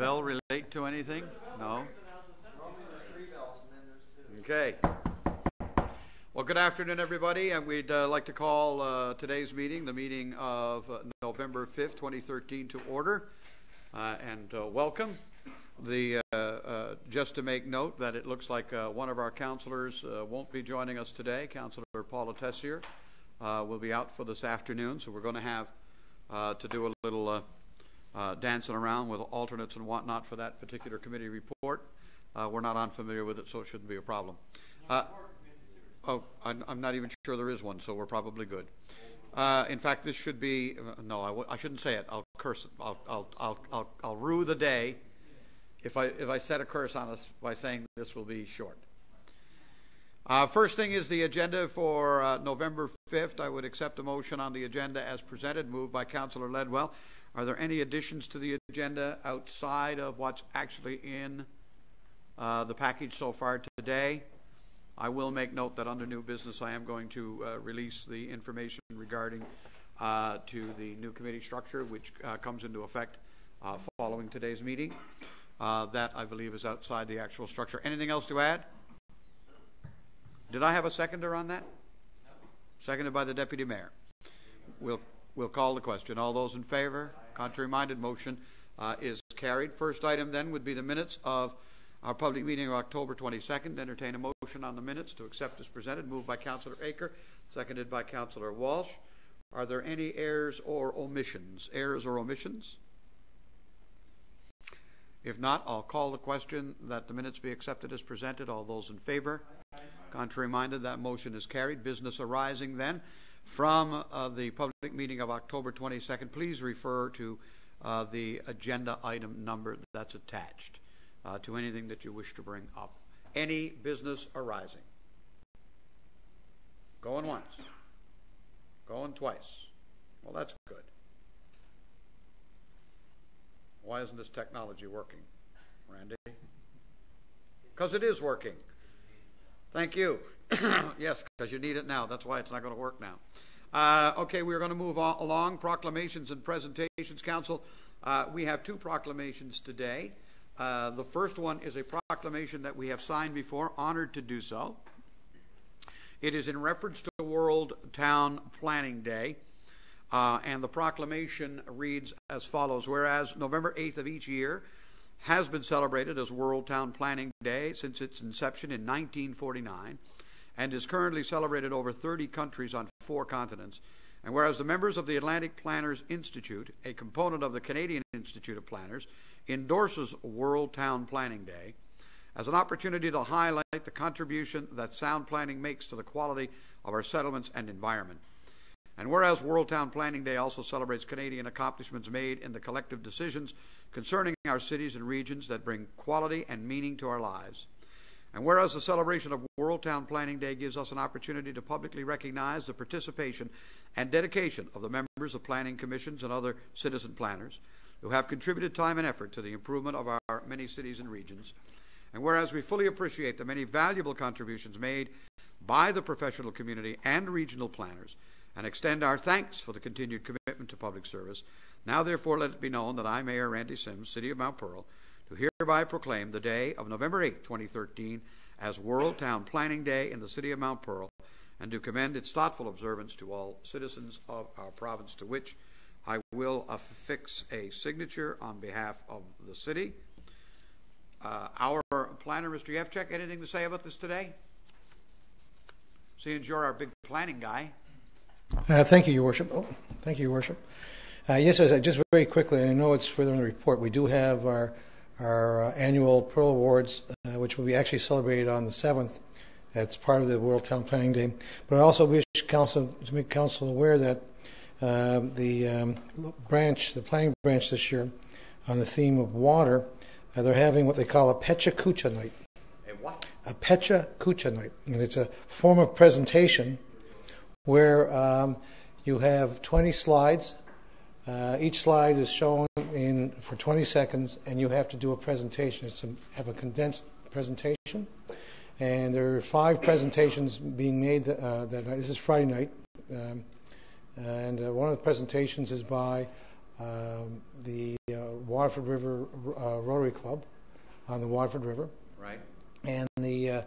bell relate to anything? No? Okay. Well, good afternoon, everybody, and we'd like to call today's meeting, the meeting of November 5th, 2013, to order, and welcome. Just to make note that it looks like one of our councilors won't be joining us today. Councilor Paula Tessier will be out for this afternoon, so we're going to have to do a little dancing around with alternates and whatnot for that particular committee report. We're not unfamiliar with it, so it shouldn't be a problem. I'm not even sure there is one, so we're probably good. In fact, this should be no. I shouldn't say it. I'll curse it. I'll rue the day if I set a curse on us by saying this will be short. First thing is the agenda for November 5th. I would accept a motion on the agenda as presented, moved by Councillor Ledwell. Are there any additions to the agenda outside of what's actually in the package so far today? I will make note that under new business I am going to release the information regarding to the new committee structure, which comes into effect following today's meeting. That, I believe, is outside the actual structure. Anything else to add? Did I have a seconder on that? No. Seconded by the Deputy Mayor. We'll call the question. All those in favor? Contrary-minded, motion is carried. First item then would be the minutes of our public meeting of October 22nd. Entertain a motion on the minutes to accept as presented, moved by Councillor Aker, seconded by Councillor Walsh. Are there any errors or omissions? Errors or omissions? If not, I'll call the question that the minutes be accepted as presented. All those in favor? Contrary-minded, that motion is carried. Business arising then from the public meeting of October 22nd. Please refer to the agenda item number that's attached to anything that you wish to bring up. Any business arising? Going once. Going twice. Well, that's good. Why isn't this technology working, Randy? Because it is working. Thank you. Yes, because you need it now. That's why it's not going to work now. Okay, we're going to move on along. Proclamations and presentations. Council, we have two proclamations today. The first one is a proclamation that we have signed before, honored to do so. It is in reference to World Town Planning Day. And the proclamation reads as follows. Whereas November 8th of each year has been celebrated as World Town Planning Day since its inception in 1949 and is currently celebrated over 30 countries on 4 continents. And whereas the members of the Atlantic Planners Institute, a component of the Canadian Institute of Planners, endorses World Town Planning Day as an opportunity to highlight the contribution that sound planning makes to the quality of our settlements and environment. And whereas World Town Planning Day also celebrates Canadian accomplishments made in the collective decisions concerning our cities and regions that bring quality and meaning to our lives. And whereas the celebration of World Town Planning Day gives us an opportunity to publicly recognize the participation and dedication of the members of planning commissions and other citizen planners who have contributed time and effort to the improvement of our many cities and regions. And whereas we fully appreciate the many valuable contributions made by the professional community and regional planners, and extend our thanks for the continued commitment to public service. Now, therefore, let it be known that I, Mayor Randy Sims, City of Mount Pearl, do hereby proclaim the day of November 8, 2013, as World Town Planning Day in the City of Mount Pearl, and do commend its thoughtful observance to all citizens of our province, to which I will affix a signature on behalf of the city. Our planner, Mr. Yevchek, anything to say about this today? Seeing you're our big planning guy. Thank you, Your Worship. Thank you, Your Worship. Yes, just very quickly, and I know it's further in the report, we do have our annual Pearl Awards, which will be actually celebrated on the 7th. That's part of the World Town Planning Day. But I also wish Council to make Council aware that the planning branch this year, on the theme of water, they're having what they call a Pecha Kucha night. A what? A Pecha Kucha night. And it's a form of presentation where you have 20 slides. Each slide is shown for 20 seconds, and you have to do a presentation. Have a condensed presentation. And there are 5 presentations being made that night. This is Friday night. And one of the presentations is by the Waterford River Rotary Club on the Waterford River. Right. And the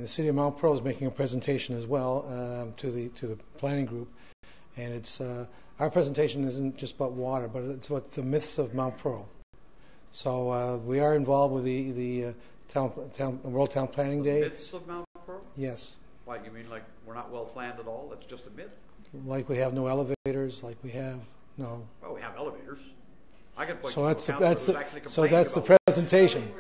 city of Mount Pearl is making a presentation as well to the planning group, and it's our presentation isn't just about water, but it's about the myths of Mount Pearl. So we are involved with the World Town Planning Day. Myths of Mount Pearl? Yes. Why, you mean like we're not well planned at all? That's just a myth? Like we have no elevators. Like we have no. Well, we have elevators. I can point So you that's to a the, counselor that's who's the, actually so complained that's the about presentation.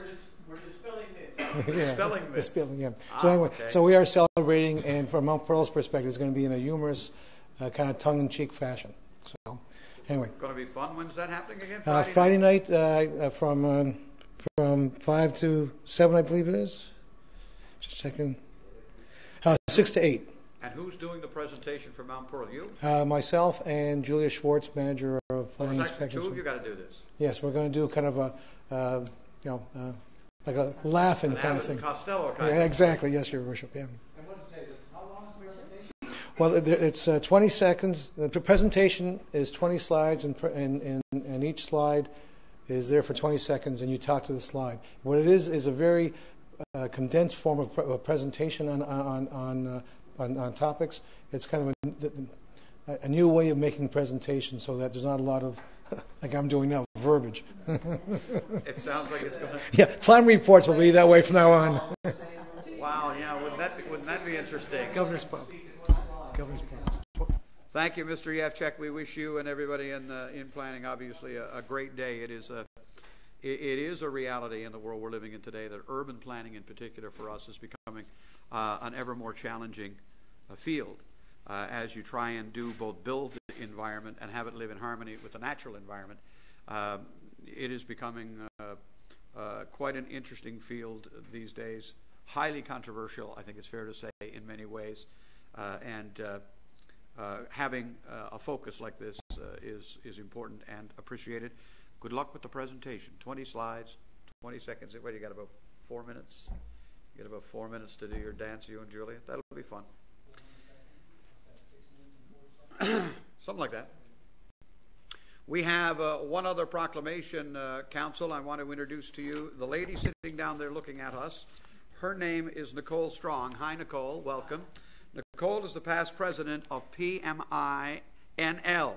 We're dispelling myths. Yeah, Dispelling myths. dispelling, yeah. Ah, So anyway, okay. so we are celebrating, and from Mount Pearl's perspective, it's going to be in a humorous, kind of tongue-in-cheek fashion. So anyway, Going to be fun. When's that happening again? Friday night from 5 to 7, I believe it is. Just a second. 6 to 8. And who's doing the presentation for Mount Pearl? You? Myself and Julia Schwartz, manager of There's planning actually inspections. two of you got to do this. Yes, we're going to do kind of a, like a laughing kind of Abbott and thing. Costello kind Yeah, of. exactly. Yes, Your Worship. Yeah. And what does it say? How long is the presentation? Well, it's 20 seconds. The presentation is 20 slides, and each slide is there for 20 seconds, and you talk to the slide. What it is a very condensed form of a presentation on topics. It's kind of a new way of making presentations, so that there's not a lot of, like I'm doing now, verbiage. It sounds like it's going to. Yeah, plan reports will be that way from now on. Wow, yeah, wouldn't that be interesting? Governor's Pub. Governor's Pub. Thank you, Mr. Yevchek. We wish you and everybody in planning, obviously, a great day. It is a reality in the world we're living in today that urban planning, in particular, for us, is becoming an ever more challenging field as you try and do both build the environment and have it live in harmony with the natural environment. It is becoming quite an interesting field these days. Highly controversial, I think it's fair to say, in many ways, and having a focus like this is important and appreciated. Good luck with the presentation. 20 slides, 20 seconds. What, you got about 4 minutes? You got about 4 minutes to do your dance, you and Julia? That'll be fun. Something like that. We have one other proclamation, Council, I want to introduce to you. The lady sitting down there looking at us, her name is Nicole Strong. Hi, Nicole. Welcome. Nicole is the past president of PMINL,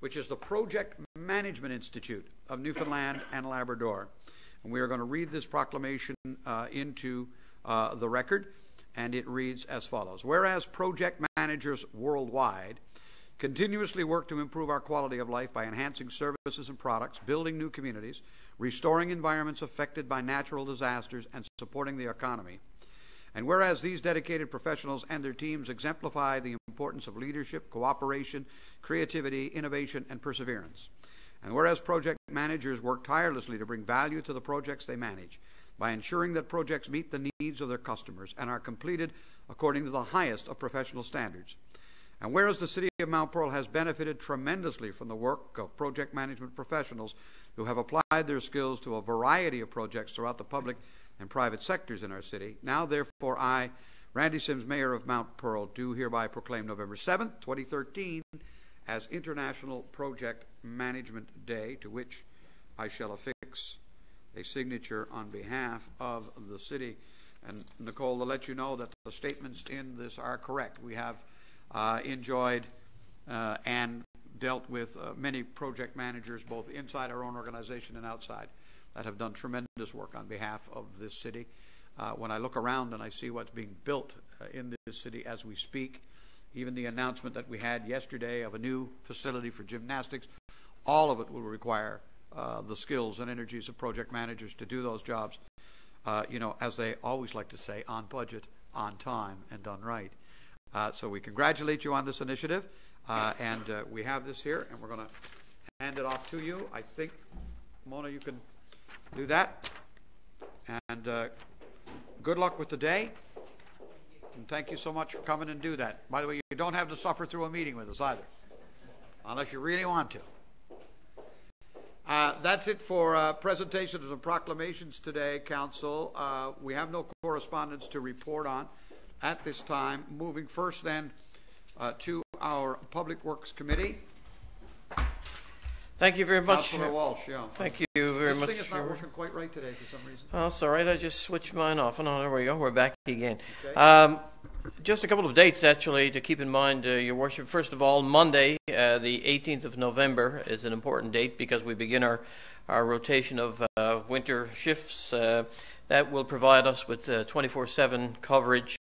which is the Project Management Institute of Newfoundland and Labrador. And we are going to read this proclamation into the record, and it reads as follows. Whereas project managers worldwide continuously work to improve our quality of life by enhancing services and products, building new communities, restoring environments affected by natural disasters, and supporting the economy. And whereas these dedicated professionals and their teams exemplify the importance of leadership, cooperation, creativity, innovation, and perseverance. And whereas project managers work tirelessly to bring value to the projects they manage by ensuring that projects meet the needs of their customers and are completed according to the highest of professional standards. And whereas the City of Mount Pearl has benefited tremendously from the work of project management professionals who have applied their skills to a variety of projects throughout the public and private sectors in our city, now therefore I, Randy Sims, Mayor of Mount Pearl, do hereby proclaim November 7th, 2013 as International Project Management Day, to which I shall affix a signature on behalf of the city. And Nicole, to let you know that the statements in this are correct. We have enjoyed and dealt with many project managers, both inside our own organization and outside, that have done tremendous work on behalf of this city. When I look around and I see what's being built in this city as we speak, even the announcement that we had yesterday of a new facility for gymnastics, all of it will require the skills and energies of project managers to do those jobs, as they always like to say, on budget, on time, and done right. So we congratulate you on this initiative, and we have this here, and we're going to hand it off to you. I think, Mona, you can do that. And good luck with the day, and thank you so much for coming and do that. By the way, you don't have to suffer through a meeting with us either, unless you really want to. That's it for presentations and proclamations today, Council. We have no correspondence to report on at this time. Moving first then to our Public Works Committee. Thank you very much. Councillor Walsh, yeah. Thank you very much. This thing is not working quite right today for some reason. Oh, it's all right. I just switched mine off. And there we go. We're back again. Okay. Just a couple of dates, actually, to keep in mind, Your Worship. First of all, Monday, the 18th of November, is an important date because we begin our rotation of winter shifts. That will provide us with 24/7 coverage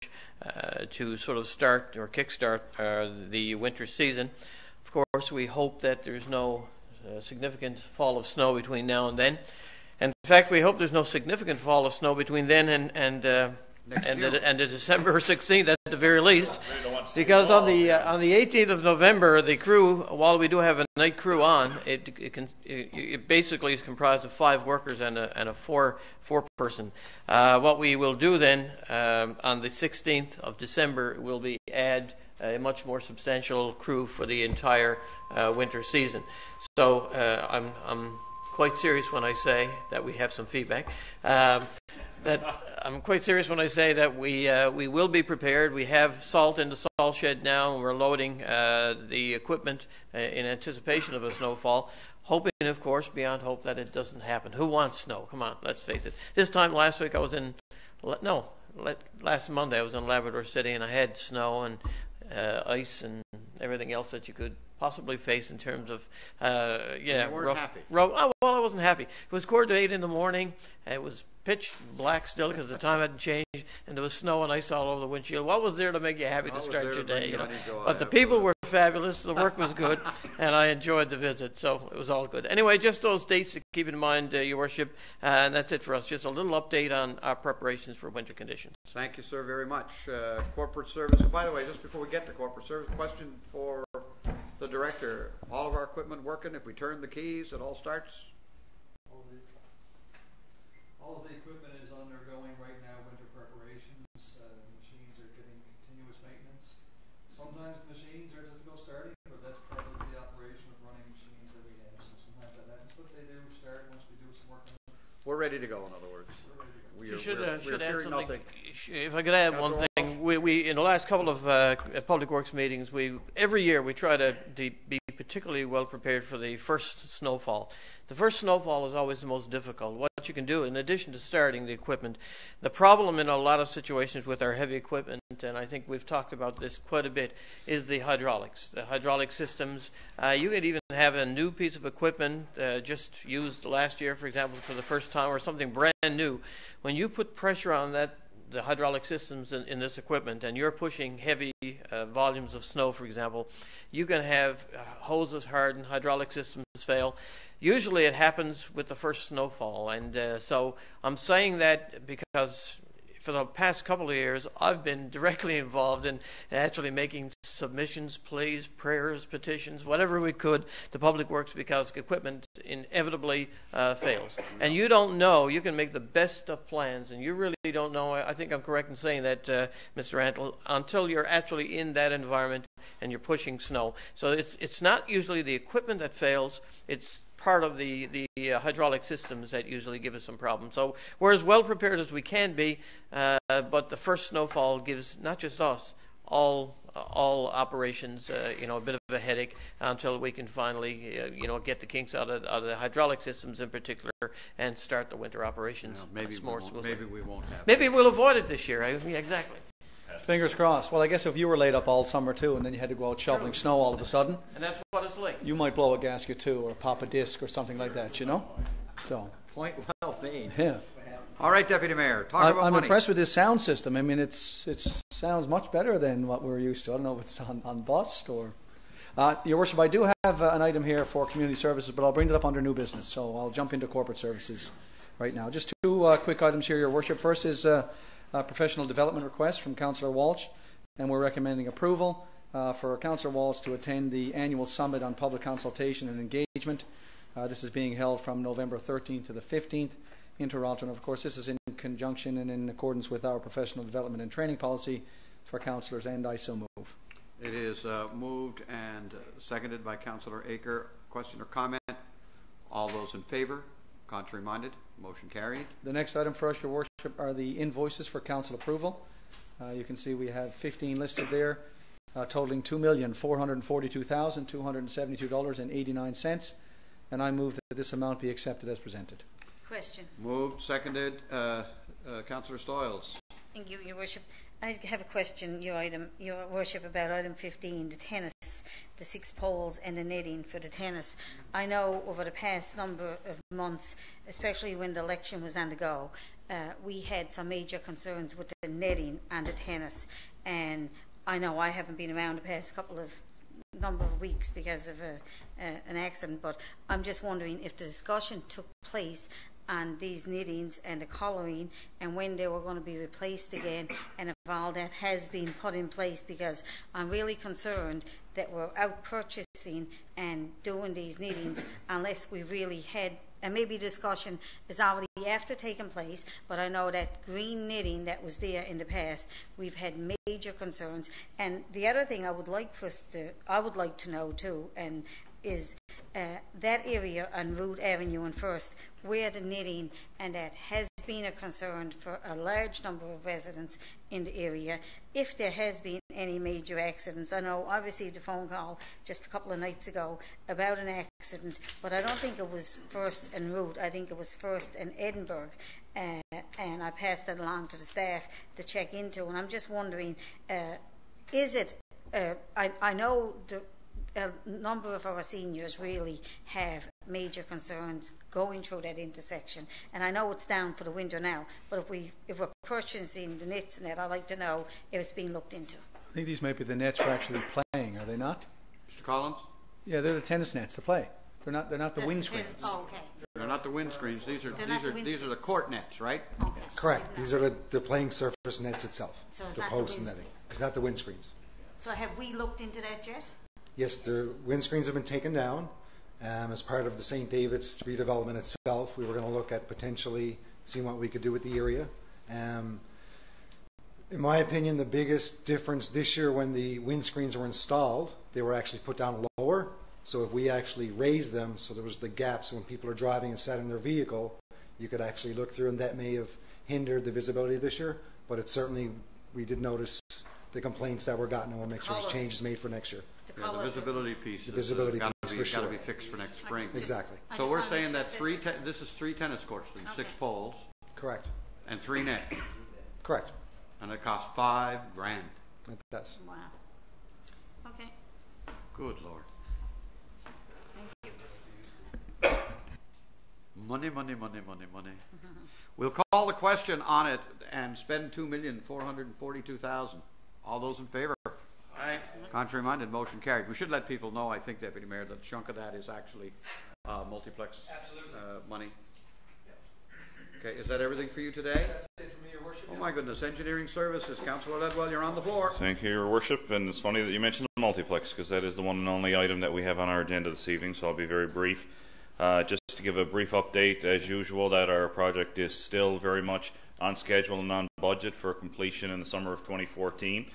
to sort of start or kickstart the winter season. Of course, we hope that there's no significant fall of snow between now and then. And in fact, we hope there's no significant fall of snow between then and the December 16th at the very least, because on the 18th of November, the crew, while we do have a night crew on, it basically is comprised of 5 workers and a four person. What we will do then on the 16th of December will be add a much more substantial crew for the entire winter season. So I'm quite serious when I say that we have some feedback. I'm quite serious when I say that we will be prepared. We have salt in the salt shed now, and we're loading the equipment in anticipation of a snowfall. Hoping, of course, beyond hope that it doesn't happen. Who wants snow? Come on, let's face it. This time last week last Monday I was in Labrador City, and I had snow and ice and everything else that you could possibly face in terms of You weren't happy. Well, I wasn't happy. It was quarter to 8 in the morning. It was pitch black still because the time hadn't changed, and there was snow and ice all over the windshield. What was there to make you happy to start your day? You know? But the people were fabulous. The work was good, and I enjoyed the visit, so it was all good. Anyway, just those dates to keep in mind, Your Worship, and that's it for us. Just a little update on our preparations for winter conditions. Thank you, sir, very much. Corporate service. By the way, just before we get to corporate service, question for the director. All of our equipment working? If we turn the keys, it all starts? All of the equipment is undergoing right now winter preparations. Machines are getting continuous maintenance. Sometimes the machines are difficult starting, but that's part of the operation of running machines that we have. So sometimes that happens, but they do start once we do some work on them. We're ready to go, in other words. You should add something. Nothing. If I could add one thing, we in the last couple of public works meetings, every year we try to be particularly well prepared for the first snowfall. The first snowfall is always the most difficult. What you can do, in addition to starting the equipment, the problem in a lot of situations with our heavy equipment, and I think we've talked about this quite a bit, is the hydraulics. The hydraulic systems. You could even have a new piece of equipment just used last year, for example, for the first time, or something brand new. When you put pressure on the hydraulic systems in this equipment, and you're pushing heavy volumes of snow, for example, you can have hoses harden, hydraulic systems fail. Usually it happens with the first snowfall, and so I'm saying that because for the past couple of years I've been directly involved in actually making submissions, pleas, prayers, petitions, whatever we could to Public Works because equipment inevitably fails. And you don't know, you can make the best of plans, and you really don't know, I think I'm correct in saying that, Mr. Antle, until you're actually in that environment and you're pushing snow. So it's not usually the equipment that fails, it's part of the hydraulic systems that usually give us some problems. So we're as well prepared as we can be, but the first snowfall gives not just us, all operations, a bit of a headache until we can finally, get the kinks out of the hydraulic systems in particular and start the winter operations. Maybe we won't have. Maybe we'll avoid it this year. Exactly. Fingers crossed. Well, I guess if you were laid up all summer too, and then you had to go out shoveling snow all of a sudden, and that's what it's like. You might blow a gasket too, or pop a disc, or something like that. So. Point well made. Yeah. All right, Deputy Mayor, talk about I'm money. impressed with this sound system. I mean, it sounds much better than what we're used to. I don't know if it's on bust or. Your Worship, I do have an item here for community services, but I'll bring it up under new business. So I'll jump into corporate services right now. Just two quick items here, Your Worship. First is a professional development request from Councillor Walsh, and we're recommending approval for Councillor Walsh to attend the annual summit on public consultation and engagement. This is being held from November 13th to the 15th in Toronto, and of course this is in conjunction and in accordance with our professional development and training policy for councillors, and I so move. It is moved and seconded by Councillor Aker. Question or comment? All those in favor? Contrary minded? Motion carried. The next item for us, Your Worship, are the invoices for council approval. You can see we have 15 listed there, totaling $2,442,272.89. and I move that this amount be accepted as presented. Question. Moved, seconded. Councillor Stoyles. Thank you, Your Worship. I have a question, Your Worship, about item 15, the tennis, the 6 poles and the netting for the tennis. I know over the past number of months, especially when the election was on the go, we had some major concerns with the netting and the tennis. And I know I haven't been around the past number of weeks because of an accident, but I'm just wondering if the discussion took place on these knittings and the colouring and when they were going to be replaced again, and if all that has been put in place, because I'm really concerned that we're out purchasing and doing these knittings unless we really had, and maybe discussion is already after taking place, but I know that green knitting that was there in the past, we've had major concerns. And the other thing I would like to know too, and is that area on Root Avenue and First, where the knitting and that has been a concern for a large number of residents in the area. If there has been any major accidents, I know I received a phone call just a couple of nights ago about an accident, but I don't think it was First and Root. I think it was First and Edinburgh, and I passed that along to the staff to check into. And I'm just wondering, is it? I know a number of our seniors really have major concerns going through that intersection, and I know it's down for the winter now, but if we're purchasing the nets and that, I'd like to know if it's being looked into. I think these might be the nets for actually playing, are they not? Mr. Collins? Yeah, they're the tennis nets to play. They're not the That's windscreens. Oh, okay. They're not the windscreens. These are the these are the court nets, right? Okay. Correct. These are the playing surface nets itself. So it's the not the posts and windscreen. netting. It's not the windscreens. So have we looked into that yet? Yes, the windscreens have been taken down. As part of the St. David's redevelopment itself, we were going to look at potentially seeing what we could do with the area. In my opinion, the biggest difference this year when the windscreens were installed, they were actually put down lower. So if we actually raised them, so there was the gap, so when people are driving and sat in their vehicle, you could actually look through, and that may have hindered the visibility this year. But it certainly, we did notice the complaints that were gotten, and we'll make sure there's changes made for next year. Yeah, the visibility piece. The visibility piece, for got to sure. be fixed for next spring. Exactly. So we're saying that this is 3 tennis courts, then 6 poles, Correct. and 3 nets, Correct. and it costs $5,000. It does. Wow. Okay. Good Lord. Thank you. Money, money, money, money, money. We'll call the question on it and spend $2,442,000. All those in favor? Aye. Contrary minded, motion carried. We should let people know, I think, Deputy Mayor, that a chunk of that is actually multiplex money. Okay, is that everything for you today? That's it for me, Your Worship. Oh my goodness, engineering services. Councillor Ledwell, you're on the floor. Thank you, Your Worship. And it's funny that you mentioned the multiplex, because that is the one and only item that we have on our agenda this evening, so I'll be very brief. Just to give a brief update, as usual, that our project is still very much on schedule and on budget for completion in the summer of 2014.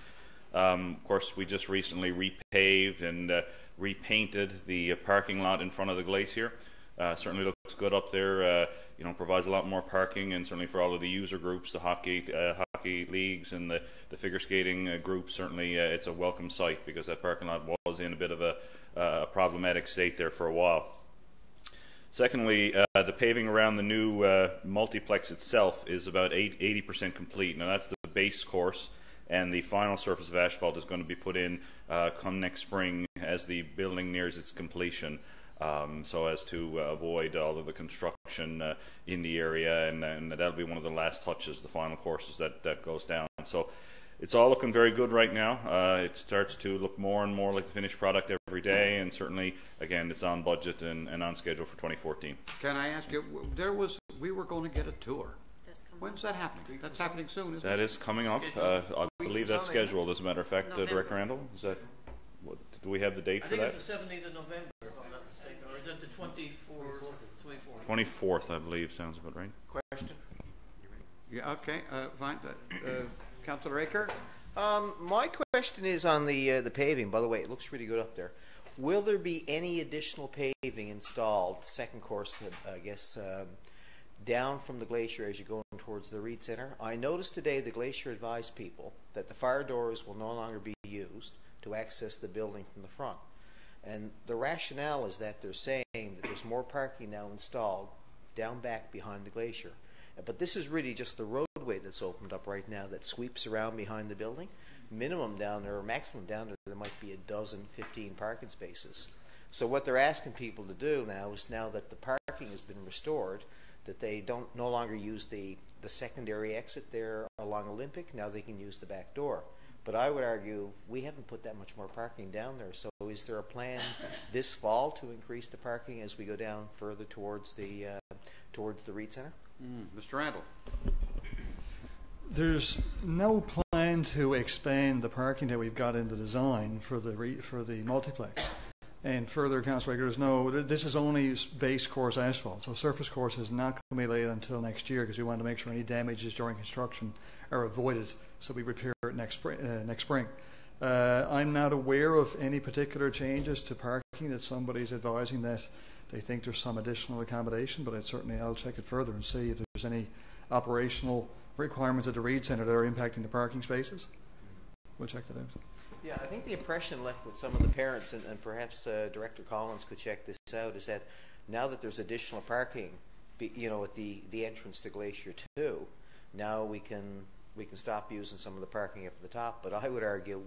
Of course, we just recently repaved and repainted the parking lot in front of the glacier. Certainly looks good up there. Provides a lot more parking, and certainly for all of the user groups, the hockey leagues and the figure skating groups, certainly it's a welcome sight, because that parking lot was in a bit of a problematic state there for a while. Secondly, the paving around the new multiplex itself is about 80% complete. Now that's the base course, and the final surface of asphalt is going to be put in come next spring as the building nears its completion, so as to avoid all of the construction in the area, and that'll be one of the last touches, the final courses that goes down. So it's all looking very good right now. It starts to look more and more like the finished product every day, and certainly, again, it's on budget and on schedule for 2014. Can I ask you, we were going to get a tour. When's that happening? That's happening soon, isn't it? That is coming up. I believe that's scheduled, as a matter of fact. Director Randall, is that? Do we have the date for that? I think it's the 17th of November, if I'm not mistaken, or is it the 24th? 24th, I believe, sounds about right. Question? Yeah, okay, fine. Councillor Aker? My question is on the paving. By the way, it looks really good up there. Will there be any additional paving installed, second course, I guess, down from the glacier as you go towards the Reed Centre? I noticed today the glacier advised people that the fire doors will no longer be used to access the building from the front. And the rationale is that they're saying that there's more parking now installed down back behind the glacier. But this is really just the roadway that's opened up right now that sweeps around behind the building. Minimum down there, or maximum down there might be 12, 15 parking spaces. So what they're asking people to do now is, now that the parking has been restored, that they don't no longer use the secondary exit there along Olympic. Now they can use the back door. But I would argue we haven't put that much more parking down there. So is there a plan this fall to increase the parking as we go down further towards the Reed Center? Mr. Randall. There's no plan to expand the parking that we've got in the design for the multiplex. And further, council regulars know this is only base course asphalt, so surface course is not going to be laid until next year, because we want to make sure any damages during construction are avoided, so we repair it next spring. I'm not aware of any particular changes to parking that somebody's advising that they think there's some additional accommodation, but I'll check it further and see if there's any operational requirements at the Reed Centre that are impacting the parking spaces. We'll check that out. Yeah, I think the impression left with some of the parents, and perhaps Director Collins could check this out, is that now that there's additional parking, at the entrance to Glacier 2, now we can stop using some of the parking up at the top. But I would argue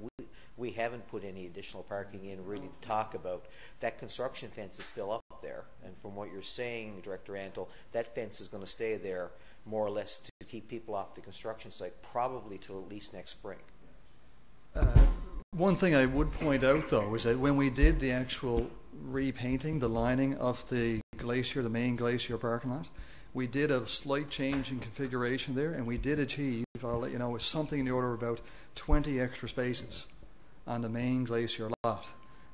we haven't put any additional parking in really to talk about. That construction fence is still up there, and from what you're saying, Director Antle, that fence is going to stay there more or less to keep people off the construction site, probably till at least next spring. One thing I would point out, though, is that when we did the actual repainting, the lining of the glacier, the main glacier parking lot, we did a slight change in configuration there, and we did achieve, I'll let you know, something in the order of about 20 extra spaces on the main glacier lot.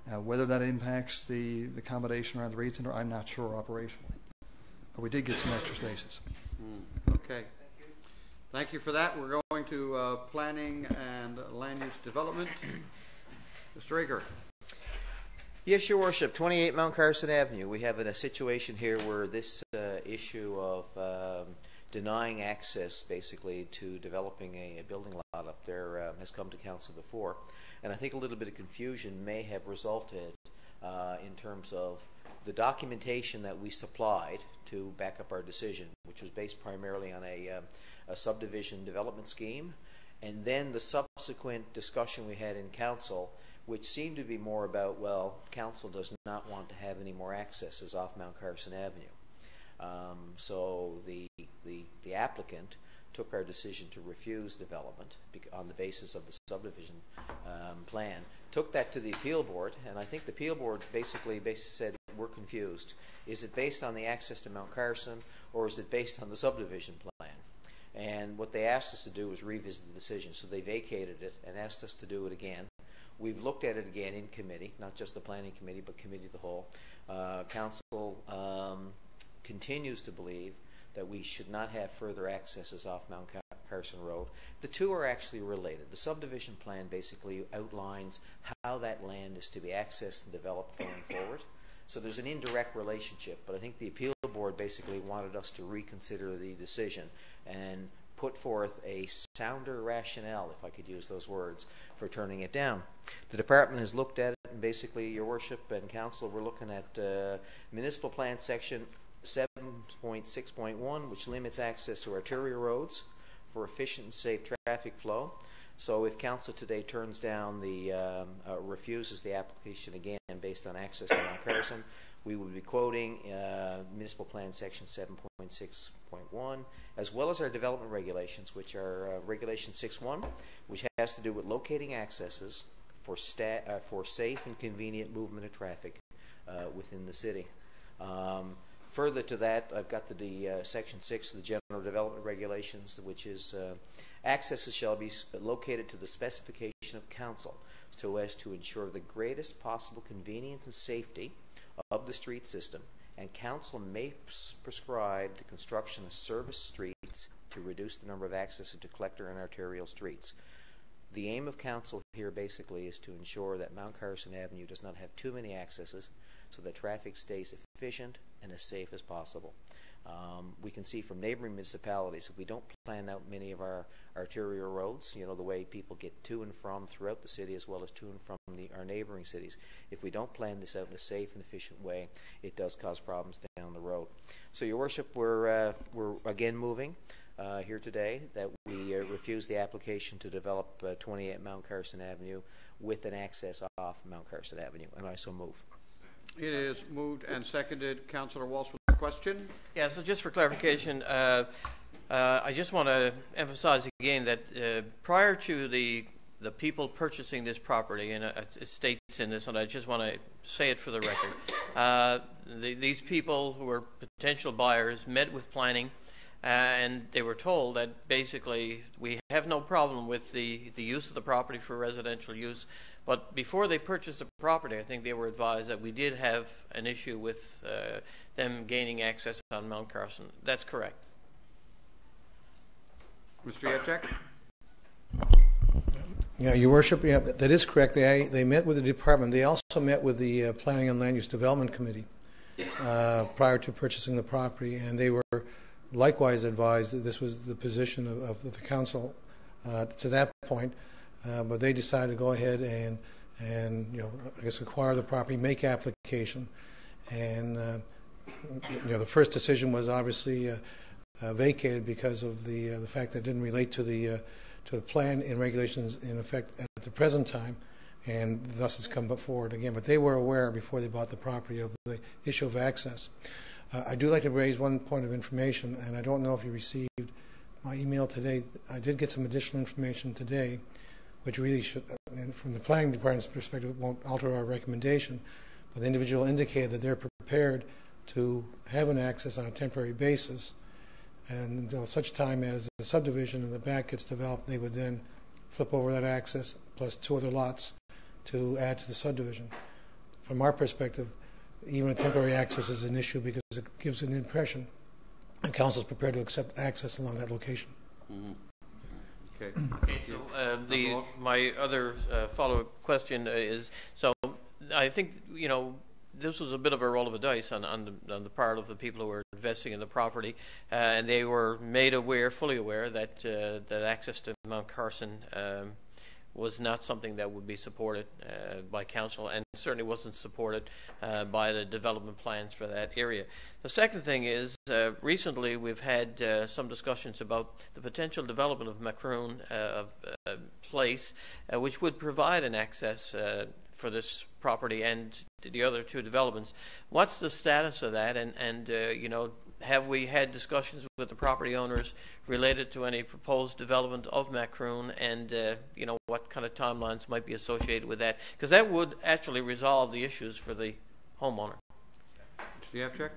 Whether that impacts the accommodation around the Reed Centre, I'm not sure operationally. But we did get some extra spaces. Okay. Thank you for that. We're going to planning and land use development. Mr. Ager. Yes, Your Worship. 28 Mount Carson Avenue. We have a situation here where this issue of denying access, basically, to developing a building lot up there has come to council before. And I think a little bit of confusion may have resulted in terms of the documentation that we supplied to back up our decision, which was based primarily on a subdivision development scheme, and then the subsequent discussion we had in council, which seemed to be more about, well, council does not want to have any more accesses off Mount Carson Avenue. So the applicant took our decision to refuse development on the basis of the subdivision plan, took that to the appeal board, and I think the appeal board basically said, we're confused. Is it based on the access to Mount Carson, or is it based on the subdivision plan? And what they asked us to do was revisit the decision. So they vacated it and asked us to do it again. We've looked at it again in committee, not just the planning committee, but committee of the whole. Council continues to believe that we should not have further accesses off Mount Carson Road. The two are actually related. The subdivision plan basically outlines how that land is to be accessed and developed going forward. So there's an indirect relationship, but I think the appeal board basically wanted us to reconsider the decision and put forth a sounder rationale, if I could use those words, for turning it down. The department has looked at it, and basically, Your Worship and Council, we're looking at Municipal Plan Section 7.6.1, which limits access to arterial roads for efficient and safe traffic flow. So if Council today turns down refuses the application again based on access to Mount Carson, we will be quoting Municipal Plan Section 7.6.1, as well as our development regulations, which are Regulation 6.1, which has to do with locating accesses for safe and convenient movement of traffic within the city. Further to that, I've got the Section 6 of the General Development Regulations, which is accesses shall be located to the specification of Council so as to ensure the greatest possible convenience and safety of the street system, and Council may prescribe the construction of service streets to reduce the number of accesses to collector and arterial streets. The aim of Council here basically is to ensure that Mount Carson Avenue does not have too many accesses so that traffic stays efficient and as safe as possible. We can see from neighboring municipalities, if we don't plan out many of our arterial roads, you know, the way people get to and from throughout the city as well as to and from our neighboring cities, if we don't plan this out in a safe and efficient way, it does cause problems down the road. So, Your Worship, we're again moving here today that we refuse the application to develop 28 Mount Carson Avenue with an access off Mount Carson Avenue, and I so move. It is moved and seconded. Councillor Walsh with a question. Yeah, so just for clarification, I just want to emphasize again that prior to the people purchasing this property, and it states in this, and I just want to say it for the record, these people who were potential buyers met with planning, and they were told that basically we have no problem with the use of the property for residential use. But before they purchased the property, I think they were advised that we did have an issue with them gaining access on Mount Carson. That's correct. Mr. Yachek? Yeah, Your Worship, yeah, that is correct. They met with the department. They also met with the Planning and Land Use Development Committee prior to purchasing the property, and they were likewise advised that this was the position of the council to that point. But they decided to go ahead and you know, I guess acquire the property, make application, and you know, the first decision was obviously vacated because of the fact that it didn't relate to the plan and regulations in effect at the present time, and thus has come forward again. But they were aware before they bought the property of the issue of access. I do like to raise one point of information, and I don't know if you received my email today. I did get some additional information today, which really should, and from the planning department's perspective, won't alter our recommendation. But the individual indicated that they're prepared to have an access on a temporary basis, and until such time as the subdivision in the back gets developed, they would then flip over that access plus 2 other lots to add to the subdivision. From our perspective, even a temporary access is an issue because it gives an impression and council is prepared to accept access along that location. Mm-hmm. Okay. Okay, so my other follow-up question is, so I think, you know, this was a bit of a roll of the dice on the part of the people who were investing in the property, and they were made aware, fully aware, that that access to Mount Carson was not something that would be supported by council, and certainly wasn't supported by the development plans for that area. The second thing is, recently we've had some discussions about the potential development of Macroon Place, which would provide an access for this property and the other 2 developments. What's the status of that, and you know, have we had discussions with the property owners related to any proposed development of Macroon, and you know, what kind of timelines might be associated with that? Because that would actually resolve the issues for the homeowner. Mr. Yachek?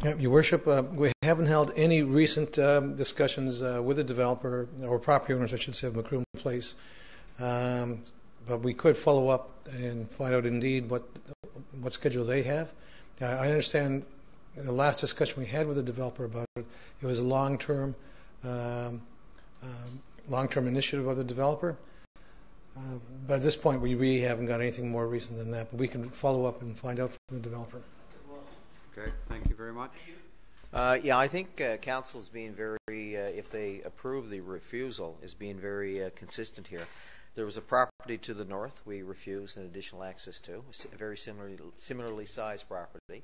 Yeah, Your Worship, we haven't held any recent discussions with the developer, or property owners, I should say, of Macroon Place. But we could follow up and find out indeed what schedule they have. I understand the last discussion we had with the developer about it, it was a long-term initiative of the developer. But at this point, we really haven't got anything more recent than that. But we can follow up and find out from the developer. Okay, thank you very much. Yeah, I think council is being very, if they approve the refusal, is being very consistent here. There was a property to the north we refused an additional access to, a very similarly sized property.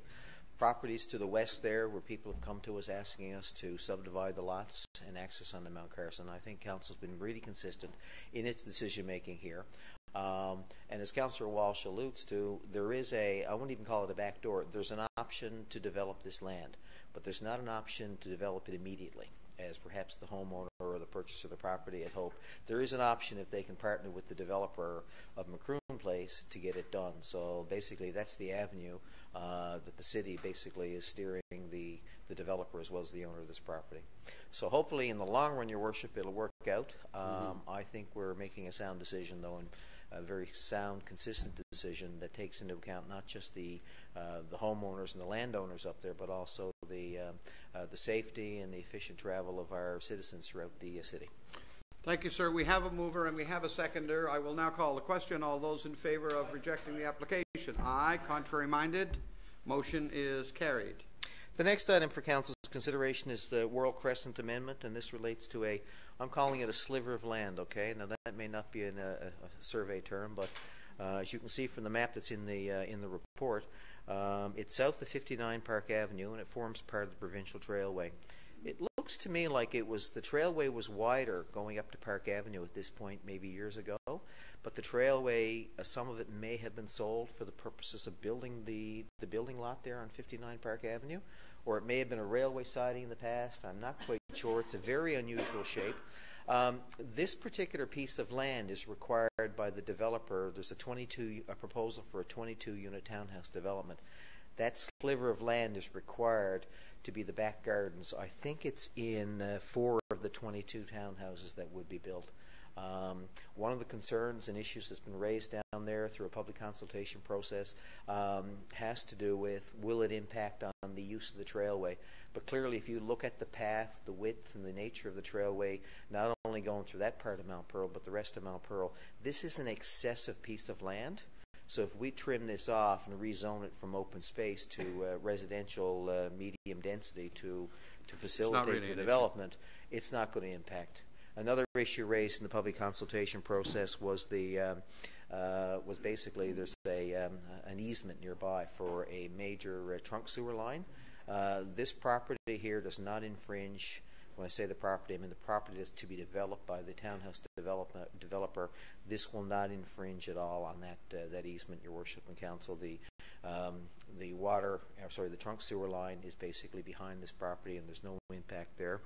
Properties to the west there where people have come to us asking us to subdivide the lots and access on the Mount Carson. I think council's been really consistent in its decision making here. And as Councillor Walsh alludes to, there is I wouldn't even call it a back door. There's an option to develop this land, but there's not an option to develop it immediately, as perhaps the homeowner or the purchaser of the property had hoped. There is an option if they can partner with the developer of Macroon Place to get it done. So basically that's the avenue that the city basically is steering the developer as well as the owner of this property. So hopefully in the long run, Your Worship, it'll work out. I think we're making a sound decision, though, and a very sound, consistent decision that takes into account not just the homeowners and the landowners up there, but also the safety and the efficient travel of our citizens throughout the city. Thank you, sir. We have a mover and we have a seconder. I will now call the question. All those in favor of rejecting the application? Aye. Contrary minded? Motion is carried. The next item for Council's consideration is the World Crescent Amendment, and this relates to I'm calling it a sliver of land, okay? Now that may not be a survey term, but as you can see from the map that's in the report, it's south of 59 Park Avenue, and it forms part of the provincial trailway. It looks to me like the trailway was wider going up to Park Avenue at this point, maybe years ago, but the trailway, some of it may have been sold for the purposes of building the building lot there on 59 Park Avenue, or it may have been a railway siding in the past. I'm not quite sure. It's a very unusual shape. This particular piece of land is required by the developer. There's a proposal for a 22-unit townhouse development. That sliver of land is required to be the back gardens. I think it's in 4 of the 22 townhouses that would be built. One of the concerns and issues that's been raised down there through a public consultation process has to do with, will it impact on the use of the trailway? But clearly, if you look at the path, the width, and the nature of the trailway, not only going through that part of Mount Pearl, but the rest of Mount Pearl, this is an excessive piece of land. So if we trim this off and rezone it from open space to residential medium density to facilitate the development, it's not going to impact. Another issue raised in the public consultation process was basically there's an easement nearby for a major trunk sewer line. This property here does not infringe. When I say the property, I mean the property that's to be developed by the townhouse developer. This will not infringe at all on that easement, Your Worship and Council. The trunk sewer line is basically behind this property, and there's no impact there.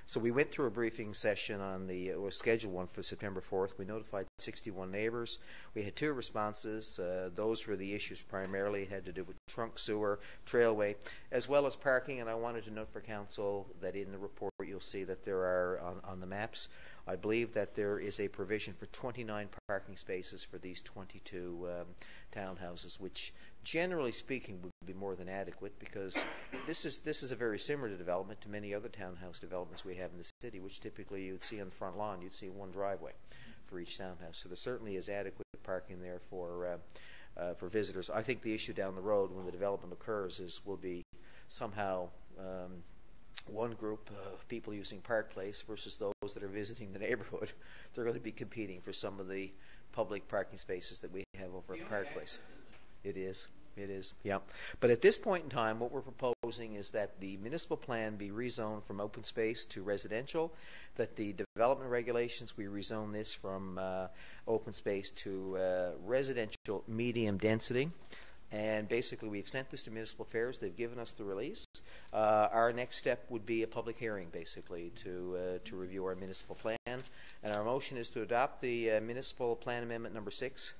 So we went through a briefing session on it was scheduled one for September 4th. We notified 61 neighbors. We had 2 responses. Those were the issues primarily. It had to do with trunk sewer, trailway, as well as parking. And I wanted to note for Council that in the report you'll see that there are, on the maps, I believe that there is a provision for 29 parking spaces for these 22 townhouses, which generally speaking would be more than adequate, because this is a very similar development to many other townhouse developments we have in the city, which typically you'd see on the front lawn. You'd see 1 driveway for each townhouse. So there certainly is adequate parking there for visitors. I think the issue down the road when the development occurs will be somehow one group of people using Park Place versus those that are visiting the neighborhood. They're going to be competing for some of the public parking spaces that we have over at Park Place. It is, yeah. But at this point in time, what we're proposing is that the municipal plan be rezoned from open space to residential, that the development regulations, we rezone this from open space to residential medium density. And basically, we've sent this to Municipal Affairs. They've given us the release. Our next step would be a public hearing, basically, to review our municipal plan. And our motion is to adopt the Municipal Plan Amendment number 6,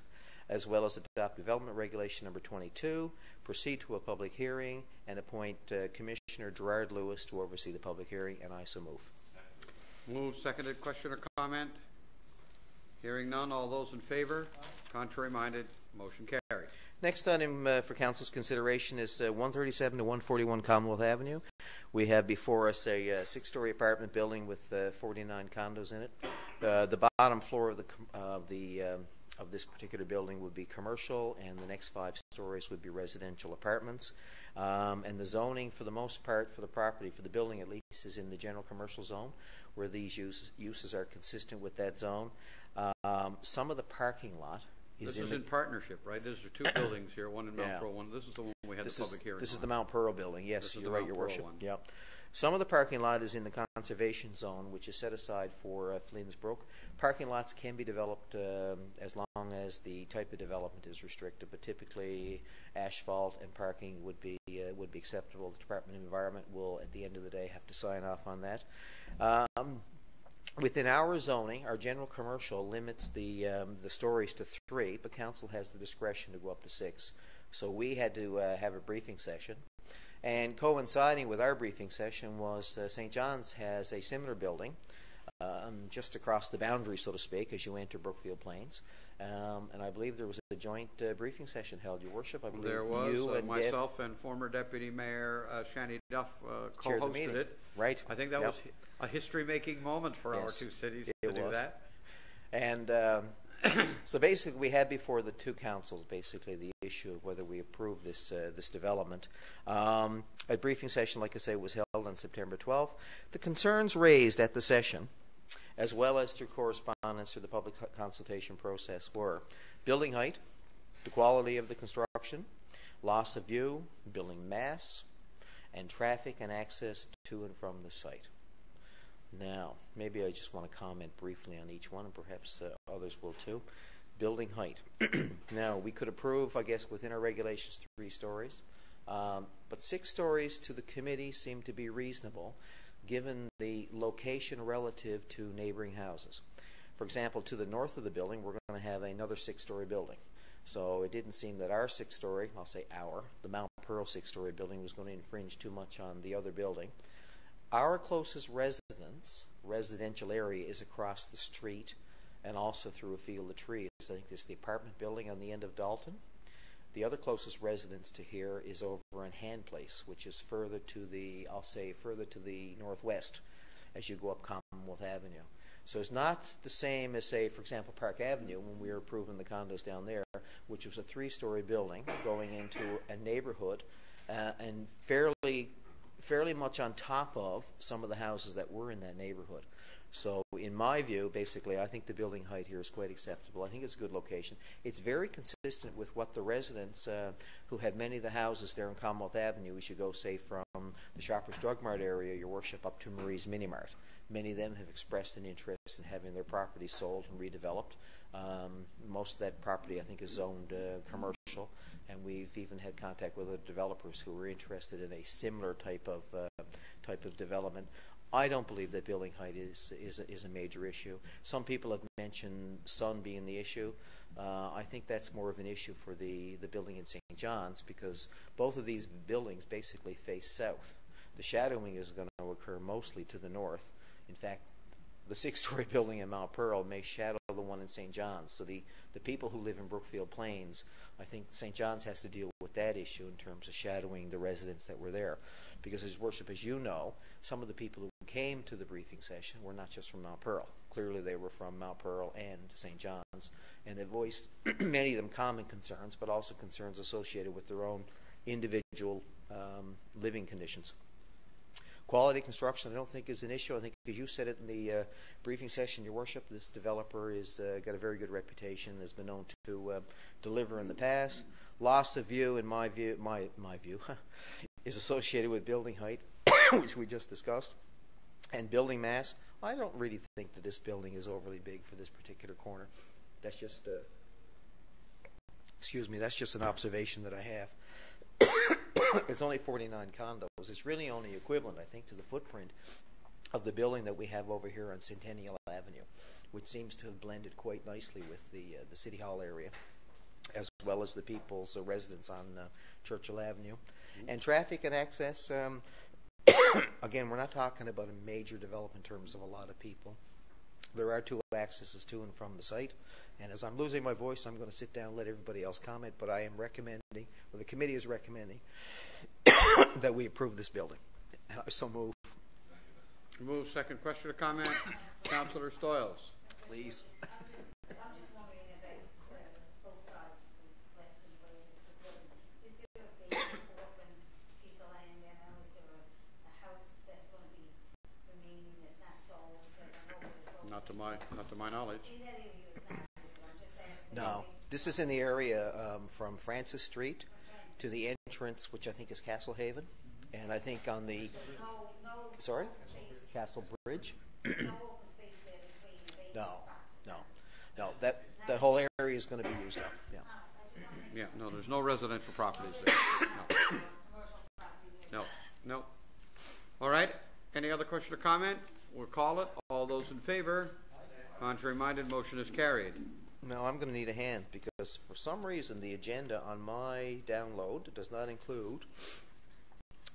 as well as adopt Development Regulation number 22, proceed to a public hearing, and appoint Commissioner Gerard Lewis to oversee the public hearing, and I so move. Moved, seconded. Question or comment? Hearing none. All those in favor? Contrary minded? Motion carried. Next item for Council's consideration is 137 to 141 Commonwealth Avenue. We have before us a 6-story apartment building with 49 condos in it. The bottom floor of this particular building would be commercial, and the next 5 stories would be residential apartments. And the zoning, for the most part, for the property, for the building at least, is in the general commercial zone, where these uses are consistent with that zone. Some of the parking lot This is in partnership, right? These are 2 buildings here, one in Mount Pearl, one. This is the one we had the public hearing. This is the Mount Pearl building. Yes, you're right, Your Worship. Yep. Some of the parking lot is in the conservation zone, which is set aside for Flynn's Brook. Parking lots can be developed as long as the type of development is restricted, but typically asphalt and parking would be acceptable. The Department of Environment will, at the end of the day, have to sign off on that. Within our zoning, our general commercial limits the stories to 3, but council has the discretion to go up to 6. So we had to have a briefing session. And coinciding with our briefing session was St. John's has a similar building just across the boundary, so to speak, as you enter Brookfield Plains. And I believe there was a joint briefing session held, Your Worship. I believe there was. You and myself and former Deputy Mayor Shani Duff co-hosted it. Right. I think that was a history-making moment for our 2 cities to do that. And So basically, we had before the two councils basically the issue of whether we approve this this development. A briefing session, like I say, was held on September 12th. The concerns raised at the session, as well as through correspondence through the public consultation process, were building height, the quality of the construction, loss of view, building mass, and traffic and access to and from the site. Now, maybe I just want to comment briefly on each one, and perhaps others will too. Building height. Now, we could approve, I guess, within our regulations 3 stories, but 6 stories to the committee seemed to be reasonable, given the location relative to neighboring houses. For example, to the north of the building, we're going to have another 6-story building. So it didn't seem that our 6-story, I'll say the Mount Pearl 6-story building was going to infringe too much on the other building. Our closest residential area is across the street and also through a field of trees. I think this is the apartment building on the end of Dalton. The other closest residence to here is over in Hand Place, which is further to the, I'll say, further to the northwest as you go up Commonwealth Avenue. So it's not the same as, say, for example, Park Avenue when we were approving the condos down there, which was a 3-story building going into a neighborhood and fairly much on top of some of the houses that were in that neighborhood. So in my view, basically, I think the building height here is quite acceptable. I think it's a good location. It's very consistent with what the residents who have many of the houses there in Commonwealth Avenue, we should go, say, from the Shoppers Drug Mart area, Your Worship, up to Marie's Mini Mart. Many of them have expressed an interest in having their property sold and redeveloped. Most of that property, I think, is zoned commercial, and we've even had contact with other developers who were interested in a similar type of development. I don't believe that building height is a major issue. Some people have mentioned sun being the issue. I think that's more of an issue for the building in St. John's, because both of these buildings basically face south. The shadowing is going to occur mostly to the north. In fact, the 6-story building in Mount Pearl may shadow the one in St. John's. So the people who live in Brookfield Plains, I think St. John's has to deal with that issue in terms of shadowing the residents that were there. Because, His Worship, as you know, some of the people who came to the briefing session were not just from Mount Pearl. Clearly they were from Mount Pearl and St. John's, and they voiced many of them common concerns, but also concerns associated with their own individual living conditions. Quality construction, I don't think, is an issue. I think, as you said it in the briefing session, Your Worship, this developer has got a very good reputation, has been known to deliver in the past. Loss of view, in my view, is associated with building height, which we just discussed, and building mass. I don't really think that this building is overly big for this particular corner. That's just, that's just an observation that I have. It's only 49 condos. It's really only equivalent, I think, to the footprint of the building that we have over here on Centennial Avenue, which seems to have blended quite nicely with the City Hall area, as well as the people's residence on Churchill Avenue. And traffic and access, again, we're not talking about a major development in terms of a lot of people. There are 2 accesses to and from the site. And as I'm losing my voice, I'm going to sit down and let everybody else comment, but I am recommending, or the committee is recommending, that we approve this building. So move. Move. Second question or comment? Councillor Stoyles. Please. I'm just wondering about both sides, left and right of the building. Is there a big orphan piece of land there now? Is there a house that's going to be remaining as not sold? Because I know Not to my knowledge. in that area is not. I'm just asking. No. This is in the area from Francis Street to the entrance, which I think is Castle Haven. And I think on the... No Sorry? space. Castle Bridge? No open space there between the baby spots. No. That whole area is going to be used up. Yeah. Yeah, no, there's no residential properties there. No. All right. Any other question or comment? We'll call it. All those in favor? Contrary minded, motion is carried. Now I'm going to need a hand because for some reason the agenda on my download does not include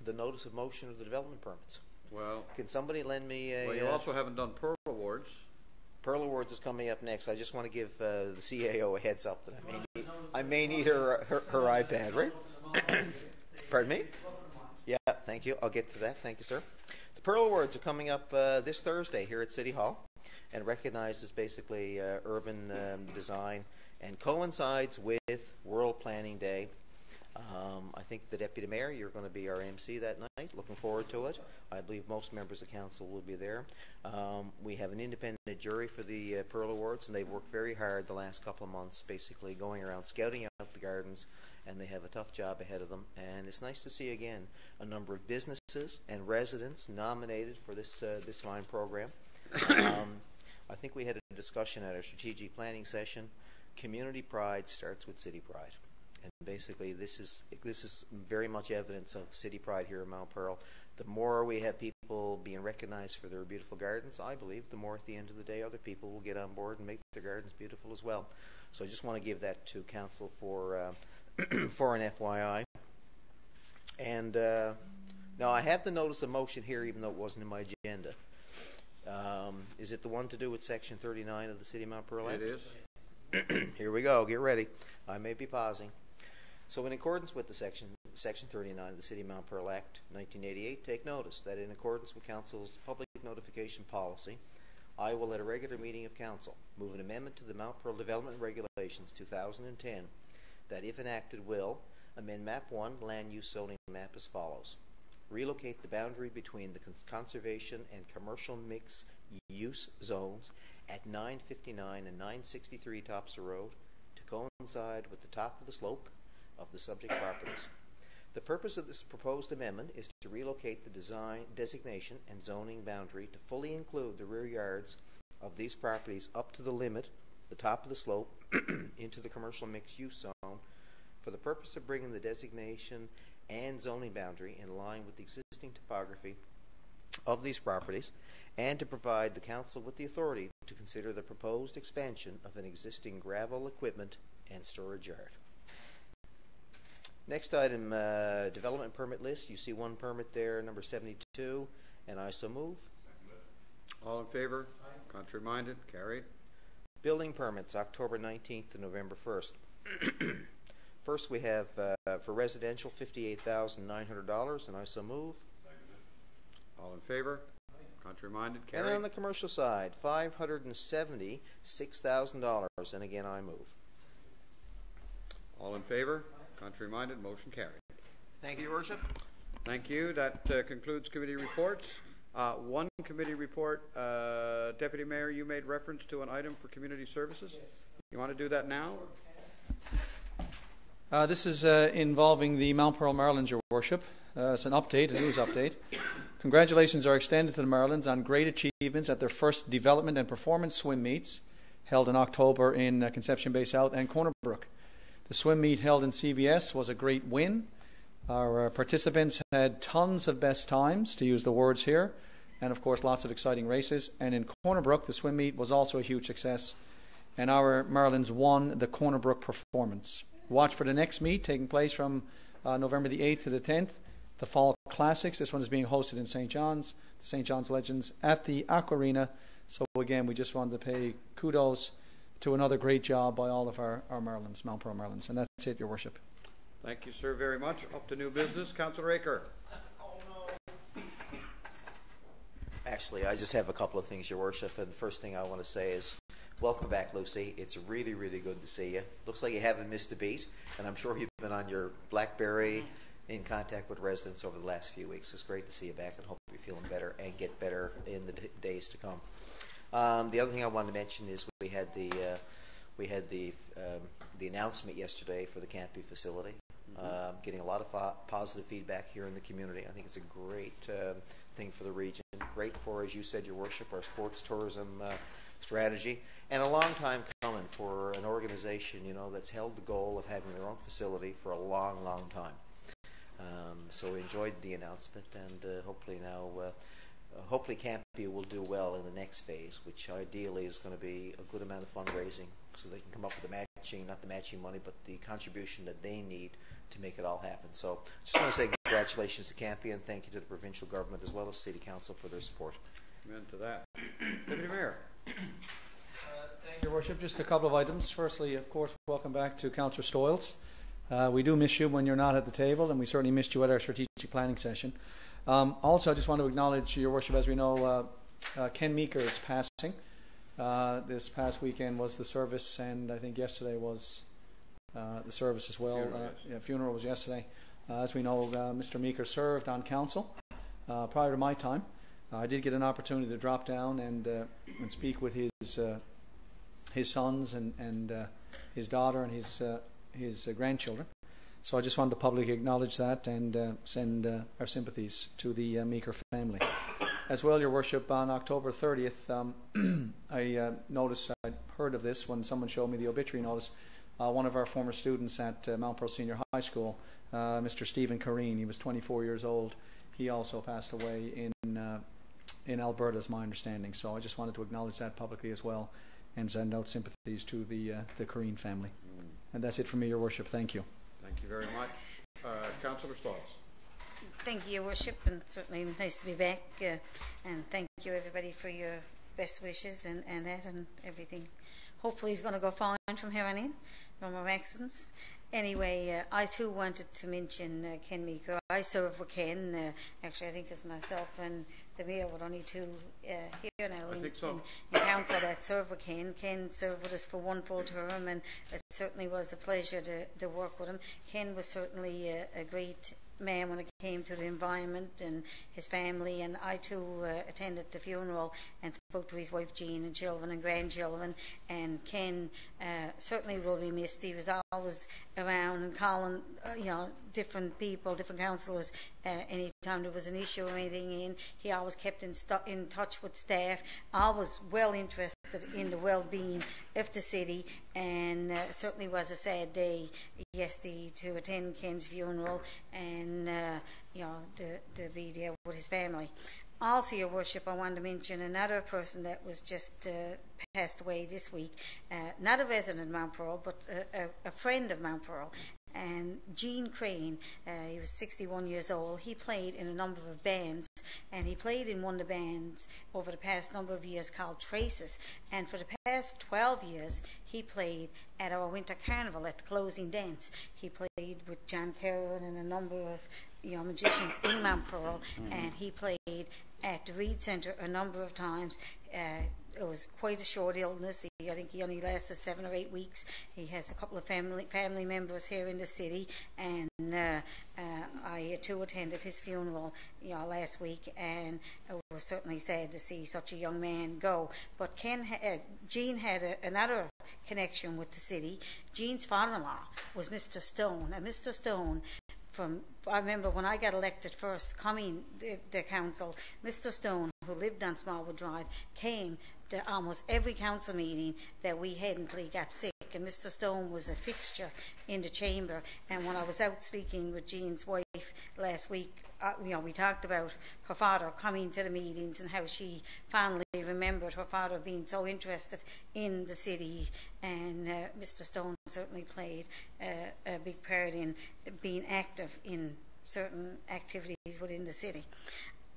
the notice of motion of the development permits. Well, Can somebody lend me a... well, you also haven't done Pearl Awards. Pearl Awards is coming up next. I just want to give the CAO a heads up that I may need her iPad, right? Pardon me? Yeah, thank you. I'll get to that. Thank you, sir. The Pearl Awards are coming up this Thursday here at City Hall. and recognizes basically urban design and coincides with World Planning Day. I think the Deputy Mayor, you're going to be our MC that night. Looking forward to it. I believe most members of Council will be there. We have an independent jury for the Pearl Awards, and they've worked very hard the last couple of months, basically going around scouting out the gardens, and they have a tough job ahead of them. And it's nice to see, again, a number of businesses and residents nominated for this fine program. I think we had a discussion at our strategic planning session. Community pride starts with city pride. And basically, this is very much evidence of city pride here in Mount Pearl. The more we have people being recognized for their beautiful gardens, I believe, the more at the end of the day other people will get on board and make their gardens beautiful as well. So I just want to give that to Council for for an FYI. And now I have the notice of motion here, even though it wasn't in my agenda. Is it the one to do with Section 39 of the City of Mount Pearl Act? It is. Here we go. Get ready. I may be pausing. So in accordance with the Section 39 of the City of Mount Pearl Act, 1988, take notice that in accordance with Council's public notification policy, I will at a regular meeting of Council move an amendment to the Mount Pearl Development Regulations 2010 that, if enacted, will amend Map 1 Land Use Zoning Map as follows. Relocate the boundary between the conservation and commercial mixed use zones at 959 and 963 Topsa Road to coincide with the top of the slope of the subject properties. The purpose of this proposed amendment is to relocate the designation and zoning boundary to fully include the rear yards of these properties up to the limit, the top of the slope, into the commercial mixed-use zone for the purpose of bringing the designation and zoning boundary in line with the existing topography of these properties, and to provide the Council with the authority to consider the proposed expansion of an existing gravel equipment and storage yard. Next item, development permit list. You see one permit there, number 72, and I so move. All in favor? Contrary minded? Carried. Building permits, October 19th to November 1st. First we have, for residential, $58,900, and I so move. All in favor? Contrary minded? Carried. And on the commercial side, $576,000, and again I move. All in favor? Contrary minded? Motion carried. Thank you, Your Worship. Thank you. That concludes committee reports. One committee report. Deputy Mayor, you made reference to an item for community services. Yes. You want to do that now? This is involving the Mount Pearl Marlins, Your Worship. It's an update, a news update. Congratulations are extended to the Marlins on great achievements at their first development and performance swim meets held in October in Conception Bay South and Corner Brook. The swim meet held in CBS was a great win. Our participants had tons of best times, to use the words here, and of course lots of exciting races. And in Corner Brook, the swim meet was also a huge success, and our Marlins won the Corner Brook performance. Watch for the next meet taking place from November the 8th to the 10th, the Fall Classics. This one is being hosted in St. John's, the St. John's Legends at the Aqua Arena. So again, we just wanted to pay kudos to another great job by all of our Marlins, Mount Pearl Marlins. And that's it, Your Worship. Thank you, sir, very much. Up to new business. Councillor Aker. Actually, I just have a couple of things, Your Worship. And the first thing I want to say is, welcome back, Lucy. It's really, really good to see you. Looks like you haven't missed a beat, and I'm sure you've been on your BlackBerry in contact with residents over the last few weeks. It's great to see you back, and hope you're feeling better and get better in the days to come. The other thing I wanted to mention is we had the announcement yesterday for the Campy facility. Getting a lot of positive feedback here in the community. I think it's a great thing for the region. Great for, as you said, Your Worship, our sports tourism strategy, and a long time coming for an organization, that's held the goal of having their own facility for a long, long time. So we enjoyed the announcement, and hopefully now, hopefully Campy will do well in the next phase, which ideally is going to be a good amount of fundraising, so they can come up with the matching, not the matching money, but the contribution that they need to make it all happen. So just want to say congratulations to Campy, and thank you to the provincial government as well as City Council for their support. Amen to that. Deputy Mayor. Thank you, Your Worship. Just a couple of items. Firstly, of course, welcome back to Councillor Stoyles. We do miss you when you're not at the table, and we certainly missed you at our strategic planning session. Also, I just want to acknowledge, Your Worship, as we know, Ken Meeker is passing. This past weekend was the service, and I think yesterday was the service as well. Funeral was yesterday. As we know, Mr. Meeker served on council prior to my time. I did get an opportunity to drop down and speak with his sons and his daughter and his grandchildren. So I just wanted to publicly acknowledge that and send our sympathies to the Meeker family. As well, Your Worship, on October 30th, I noticed, I'd heard of this when someone showed me the obituary notice. One of our former students at Mount Pearl Senior High School, Mr. Stephen Careen, he was 24 years old. He also passed away in Alberta, is my understanding. So I just wanted to acknowledge that publicly as well and send out sympathies to the Careen family. And that's it from me, Your Worship. Thank you. Thank you very much. Councillor Stalls. Thank you, Your Worship, and certainly nice to be back. And thank you, everybody, for your best wishes and that and everything. Hopefully, he's going to go fine from here on in. No more accidents. Anyway, I too wanted to mention Ken Meeker. I served with Ken. Actually, I think it's myself and the mayor were only two here now in council that served with Ken. Ken served with us for one full term, and it certainly was a pleasure to work with him. Ken was certainly a great man when it came to the environment and his family, and I too attended the funeral and spoke to his wife Jean and children and grandchildren, and Ken certainly will be missed. He was always around and calling different people, different councillors anytime there was an issue or anything in. He always kept in touch with staff, always well interested in the well-being of the city, and certainly was a sad day yesterday to attend Ken's funeral and to be there with his family. Also, Your Worship, I wanted to mention another person that was just passed away this week, not a resident of Mount Pearl, but a friend of Mount Pearl. And Gene Crane, he was 61 years old. He played in a number of bands, and he played in one of the bands over the past number of years called Traces. And for the past 12 years, he played at our Winter Carnival at the closing dance. He played with John Kerwin and a number of magicians in Mount Pearl, and he played at the Reed Centre a number of times. It was quite a short illness. I think he only lasted 7 or 8 weeks. He has a couple of family members here in the city, and I too attended his funeral last week, and it was certainly sad to see such a young man go. But Gene had another connection with the city. Gene's father-in-law was Mr. Stone, and Mr. Stone, I remember when I got elected first, coming to council, Mr. Stone, who lived on Smallwood Drive, came to almost every council meeting that we had until he got sick. And Mr. Stone was a fixture in the chamber. And when I was out speaking with Jean's wife last week, we talked about her father coming to the meetings and how she fondly remembered her father being so interested in the city. And Mr. Stone certainly played a big part in being active in certain activities within the city.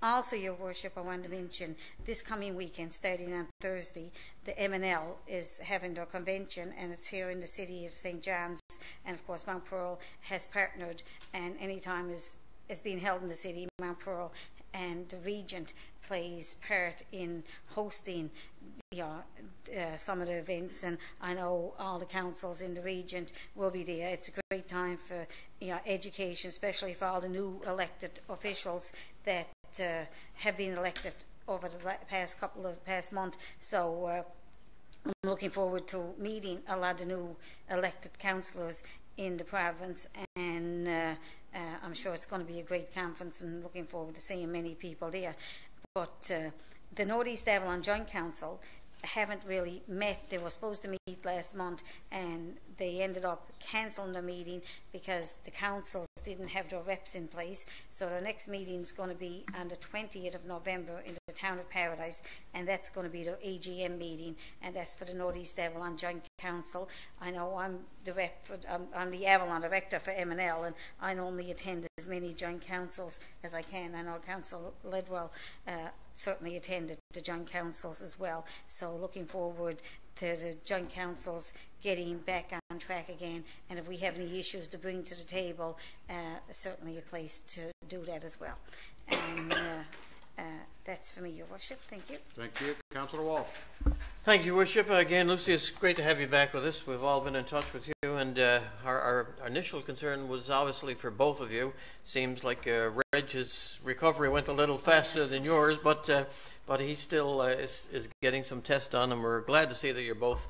Also, Your Worship, I want to mention this coming weekend, starting on Thursday, the MNL is having their convention, and it's here in the city of St. John's, and of course Mount Pearl has partnered, and any time is being held in the city, Mount Pearl and the Regent plays part in hosting some of the events, and I know all the councils in the Regent will be there. It's a great time for education, especially for all the new elected officials that have been elected over the past month. So I'm looking forward to meeting a lot of new elected councillors in the province, and I'm sure it's going to be a great conference, and looking forward to seeing many people there. But the North East Avalon Joint Council haven't really met. They were supposed to meet last month, and they ended up cancelling their meeting because the councils didn't have their reps in place. So their next meeting is going to be on the 20th of November in the town of Paradise, and that's going to be their AGM meeting, and that's for the North East Avalon Joint Council. I know I'm the Avalon director for MNL, and I normally attend as many joint councils as I can. I know Councillor Ledwell certainly attended the joint councils as well. So looking forward to the joint councils getting back on track again, and if we have any issues to bring to the table, certainly a place to do that as well. And That's for me, Your Worship. Thank you. Thank you. Councillor Walsh. Thank you, Worship. Again, Lucy, it's great to have you back with us. We've all been in touch with you, and our initial concern was obviously for both of you. Seems like Reg's recovery went a little faster than yours, but he still is getting some tests done, and we're glad to see that you're both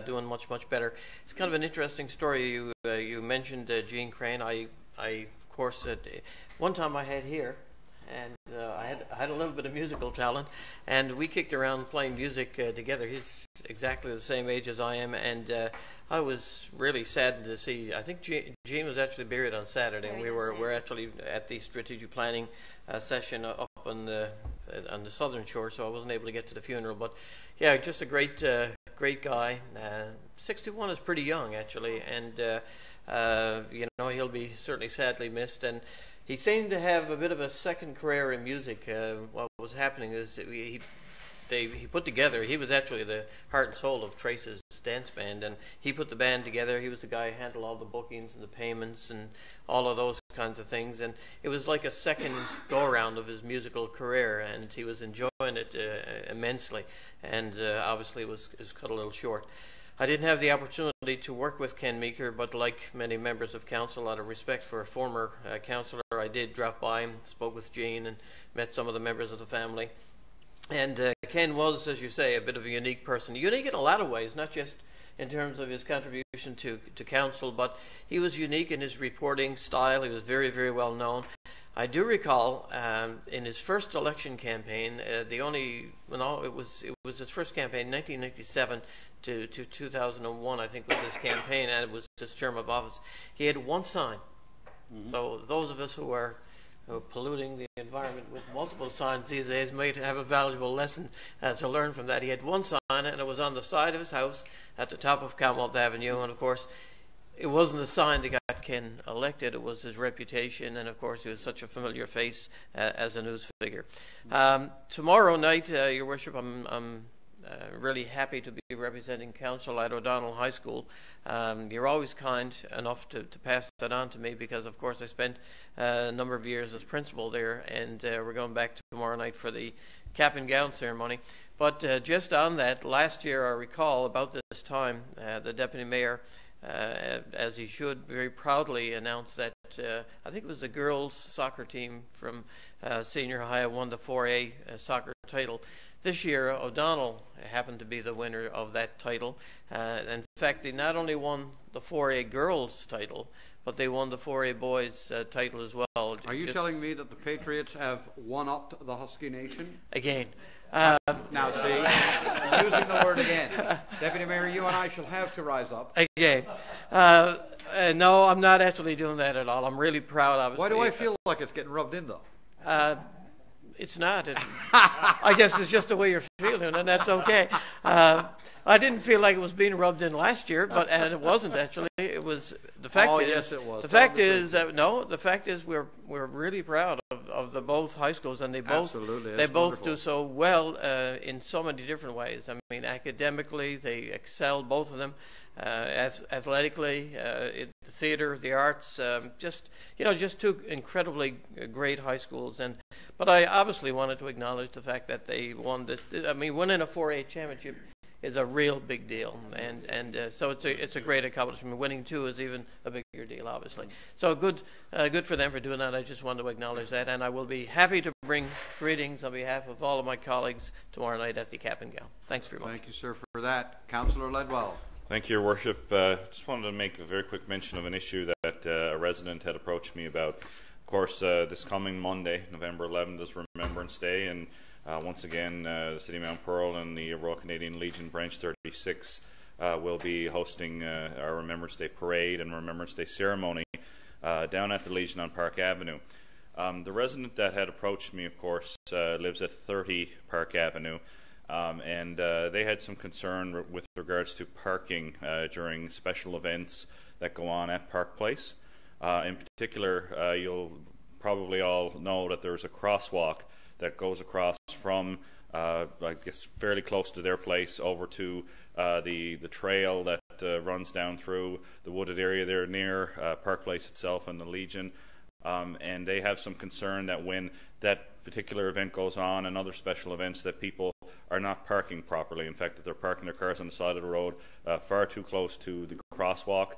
doing much, much better. It's kind of an interesting story. You mentioned Jean Crane. I of course, one time I had here, and I had a little bit of musical talent, and we kicked around playing music together. He's exactly the same age as I am, and I was really saddened to see. I think Jean was actually buried on Saturday, and we're actually at the strategic planning session up on the southern shore, so I wasn't able to get to the funeral. But yeah, just a great guy. 61 is pretty young, actually, and he'll be certainly sadly missed. And he seemed to have a bit of a second career in music. What was happening is he put together, he was actually the heart and soul of Trace's dance band, and he put the band together. He was the guy who handled all the bookings and the payments and all of those kinds of things, and it was like a second go-around of his musical career, and he was enjoying it immensely, and obviously it was cut a little short. I didn't have the opportunity to work with Ken Meeker, but like many members of council, out of respect for a former councillor, I did drop by him, spoke with Jean, and met some of the members of the family. And Ken was, as you say, a bit of a unique person. Unique in a lot of ways, not just in terms of his contribution to council, but he was unique in his reporting style. He was very, very well known. I do recall in his first election campaign, it was his first campaign, 1997 to 2001, I think was his campaign, and it was his term of office. He had one sign. Mm-hmm. So those of us who are polluting the environment with multiple signs these days might have a valuable lesson to learn from that. He had one sign, and it was on the side of his house at the top of Commonwealth Avenue, and of course it wasn't the sign that got Ken elected, it was his reputation, and of course he was such a familiar face as a news figure. Tomorrow night, Your Worship, I'm really happy to be representing council at O'Donnell High School. You're always kind enough to pass that on to me, because of course I spent a number of years as principal there, and we're going back tomorrow night for the cap and gown ceremony. But just on that, last year I recall about this time the Deputy Mayor, as he should, very proudly announced that I think it was the girls soccer team from senior high won the 4A soccer title. This year, O'Donnell happened to be the winner of that title. In fact, they not only won the 4A girls title, but they won the 4A boys title as well. Are you telling me that the Patriots have one-upped the Husky Nation? Again. Now, see, using the word again. Deputy Mayor, you and I shall have to rise up. Again. No, I'm not actually doing that at all. I'm really proud of it. Why do I feel like it's getting rubbed in, though? It's not. I guess it's just the way you're feeling, and that's okay. I didn't feel like it was being rubbed in last year, and it wasn't actually. It was the fact. Oh, is, yes, it was. The fact is that the fact is we're really proud of the both high schools, and they both do so well in so many different ways. I mean, academically they excel, both of them. Athletically, the theater, the arts, just two incredibly great high schools. But I obviously wanted to acknowledge the fact that they won this. I mean, winning a 4A championship is a real big deal, and so it's a great accomplishment. Winning two is even a bigger deal, obviously. So good for them for doing that. I just wanted to acknowledge that, and I will be happy to bring greetings on behalf of all of my colleagues tomorrow night at the cap and gown. Thanks very much. Thank you, sir, for that. Councillor Ledwell. Thank you, Your Worship. Just wanted to make a very quick mention of an issue that a resident had approached me about. Of course, this coming Monday, November 11th, is Remembrance Day, and once again, the City of Mount Pearl and the Royal Canadian Legion Branch 36 will be hosting our Remembrance Day Parade and Remembrance Day Ceremony down at the Legion on Park Avenue. The resident that had approached me, of course, lives at 30 Park Avenue. And they had some concern with regards to parking during special events that go on at Park Place. In particular, you'll probably all know that there's a crosswalk that goes across from, I guess, fairly close to their place over to the trail that runs down through the wooded area there near Park Place itself and the Legion. and they have some concern that when that particular event goes on and other special events, that people are not parking properly. In fact, that they're parking their cars on the side of the road far too close to the crosswalk.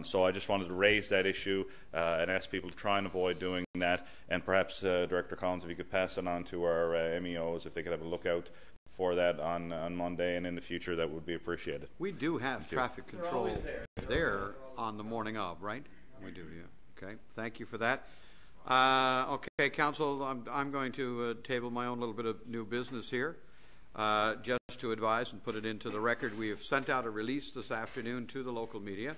So I just wanted to raise that issue and ask people to try and avoid doing that. And perhaps, Director Collins, if you could pass it on to our MEOs, if they could have a look out for that on Monday and in the future, that would be appreciated. We do have traffic control there on the morning of, right? We do, yeah. Okay, thank you for that. Okay, Council, I'm going to table my own little bit of new business here. Just to advise and put it into the record, we have sent out a release this afternoon to the local media,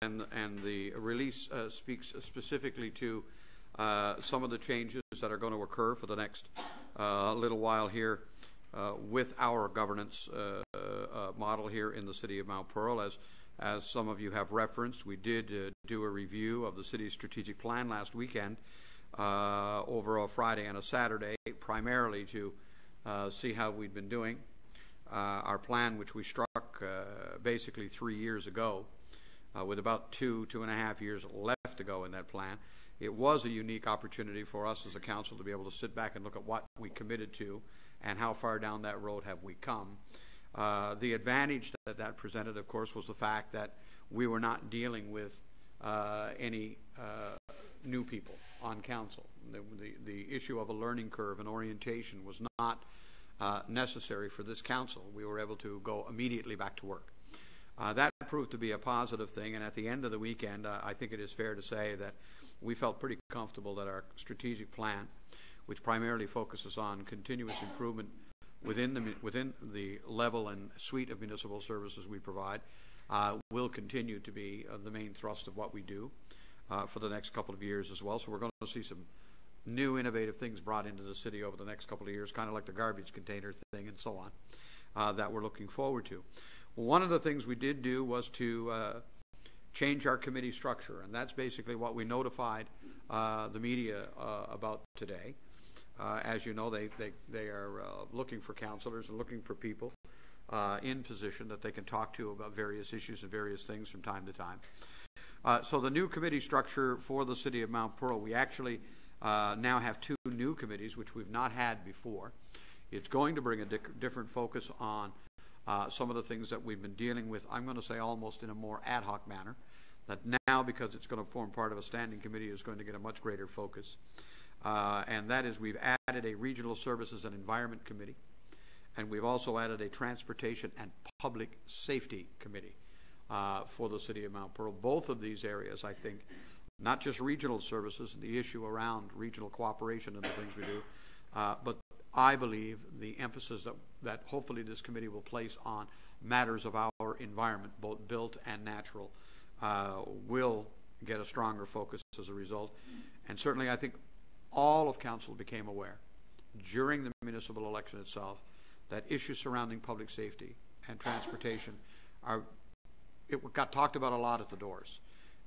and the release speaks specifically to some of the changes that are going to occur for the next little while here with our governance model here in the city of Mount Pearl. As some of you have referenced, we did do a review of the city's strategic plan last weekend over a Friday and a Saturday, primarily to see how we'd been doing. Our plan, which we struck basically 3 years ago, with about 2.5 years left to go in that plan, it was a unique opportunity for us as a council to be able to sit back and look at what we committed to and how far down that road have we come. The advantage that presented, of course, was the fact that we were not dealing with any new people on council. The issue of a learning curve and orientation was not necessary for this council. We were able to go immediately back to work. That proved to be a positive thing, and at the end of the weekend, I think it is fair to say that we felt pretty comfortable that our strategic plan, which primarily focuses on continuous improvement within the level and suite of municipal services we provide, will continue to be the main thrust of what we do for the next couple of years as well. So we're going to see some new innovative things brought into the city over the next couple of years, kind of like the garbage container thing and so on, that we're looking forward to. One of the things we did do was to change our committee structure, and that's basically what we notified the media about today. As you know, they are looking for councillors and looking for people in position that they can talk to about various issues and various things from time to time. So the new committee structure for the city of Mount Pearl, we actually now have 2 new committees, which we've not had before. It's going to bring a different focus on some of the things that we've been dealing with, I'm going to say almost in a more ad hoc manner, that now, because it's going to form part of a standing committee, is going to get a much greater focus. And that is, we've added a Regional Services and Environment Committee, and we've also added a Transportation and Public Safety Committee for the city of Mount Pearl. Both of these areas, I think, not just regional services and the issue around regional cooperation and the things we do, but I believe the emphasis that hopefully this committee will place on matters of our environment, both built and natural, will get a stronger focus as a result. And certainly I think all of council became aware during the municipal election itself that issues surrounding public safety and transportation got talked about a lot at the doors.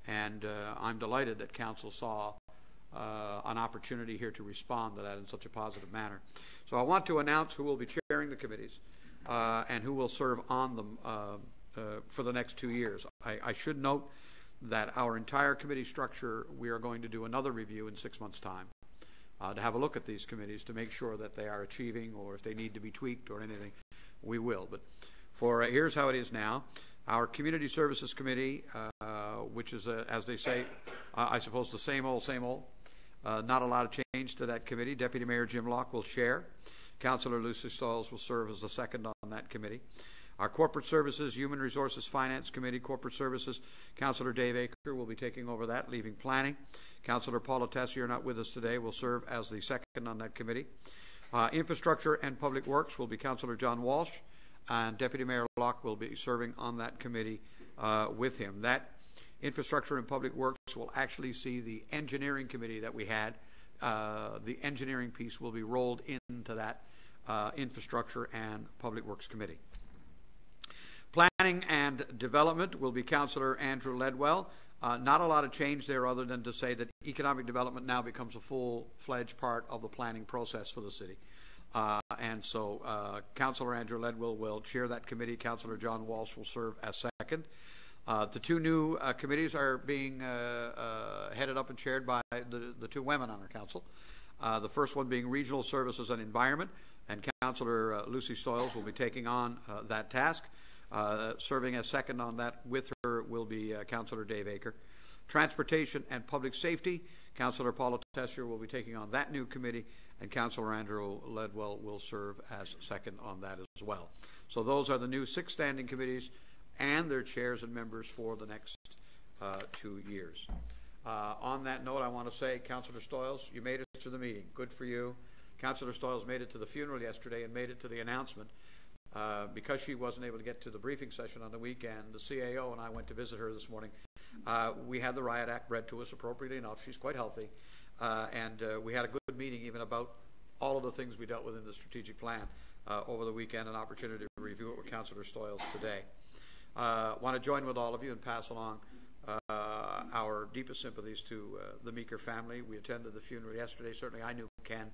And I'm delighted that council saw an opportunity here to respond to that in such a positive manner. So I want to announce who will be chairing the committees and who will serve on them for the next 2 years. I should note that our entire committee structure, we are going to do another review in 6 months' time to have a look at these committees to make sure that they are achieving, or if they need to be tweaked or anything, we will. But here's how it is now. Our Community Services Committee, which is, as they say, I suppose the same old, not a lot of change to that committee. Deputy Mayor Jim Locke will chair. Councillor Lucy Stalls will serve as the second on that committee. Our Corporate Services, Human Resources Finance Committee, Corporate Services, Councillor Dave Aker will be taking over that, leaving Planning. Councillor Paula Tessier, not with us today, will serve as the second on that committee. Infrastructure and Public Works will be Councillor John Walsh, and Deputy Mayor Locke will be serving on that committee with him. That Infrastructure and Public Works will actually see the engineering committee that we had. The engineering piece will be rolled into that Infrastructure and Public Works Committee. Planning and Development will be Councillor Andrew Ledwell. Not a lot of change there other than to say that economic development now becomes a full-fledged part of the planning process for the city. And so Councillor Andrew Ledwell will chair that committee. Councillor John Walsh will serve as second. The two new committees are being headed up and chaired by the two women on our council. The first one being Regional Services and Environment, and Councillor Lucy Stoyles will be taking on that task. Serving as second on that with her will be Councillor Dave Aker. Transportation and Public Safety, Councillor Paula Tessier will be taking on that new committee, and Councillor Andrew Ledwell will serve as second on that as well. So those are the new 6 standing committees and their chairs and members for the next 2 years. On that note, I want to say, Councillor Stoyles, you made it to the meeting. Good for you. Councillor Stoyles made it to the funeral yesterday and made it to the announcement. Because she wasn't able to get to the briefing session on the weekend, the CAO and I went to visit her this morning. We had the Riot Act read to us appropriately enough. She's quite healthy. And we had a good meeting even about all of the things we dealt with in the strategic plan over the weekend, an opportunity to review it with Councillor Stoyles today. Want to join with all of you and pass along our deepest sympathies to the Meeker family. We attended the funeral yesterday. Certainly I knew Ken,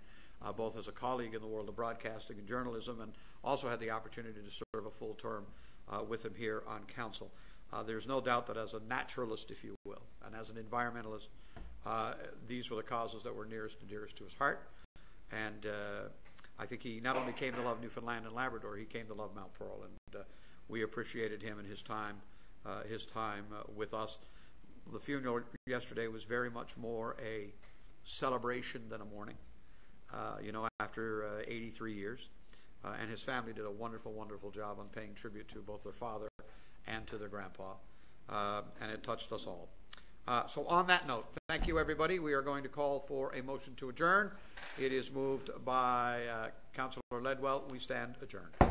both as a colleague in the world of broadcasting and journalism, and also had the opportunity to serve a full term with him here on council. There's no doubt that as a naturalist, if you will, and as an environmentalist, these were the causes that were nearest and dearest to his heart. And I think he not only came to love Newfoundland and Labrador, he came to love Mount Pearl, and we appreciated him and his time with us. The funeral yesterday was very much more a celebration than a mourning. After 83 years, and his family did a wonderful, wonderful job on paying tribute to both their father and to their grandpa, and it touched us all. So on that note, thank you, everybody. We are going to call for a motion to adjourn. It is moved by Councillor Ledwell. We stand adjourned.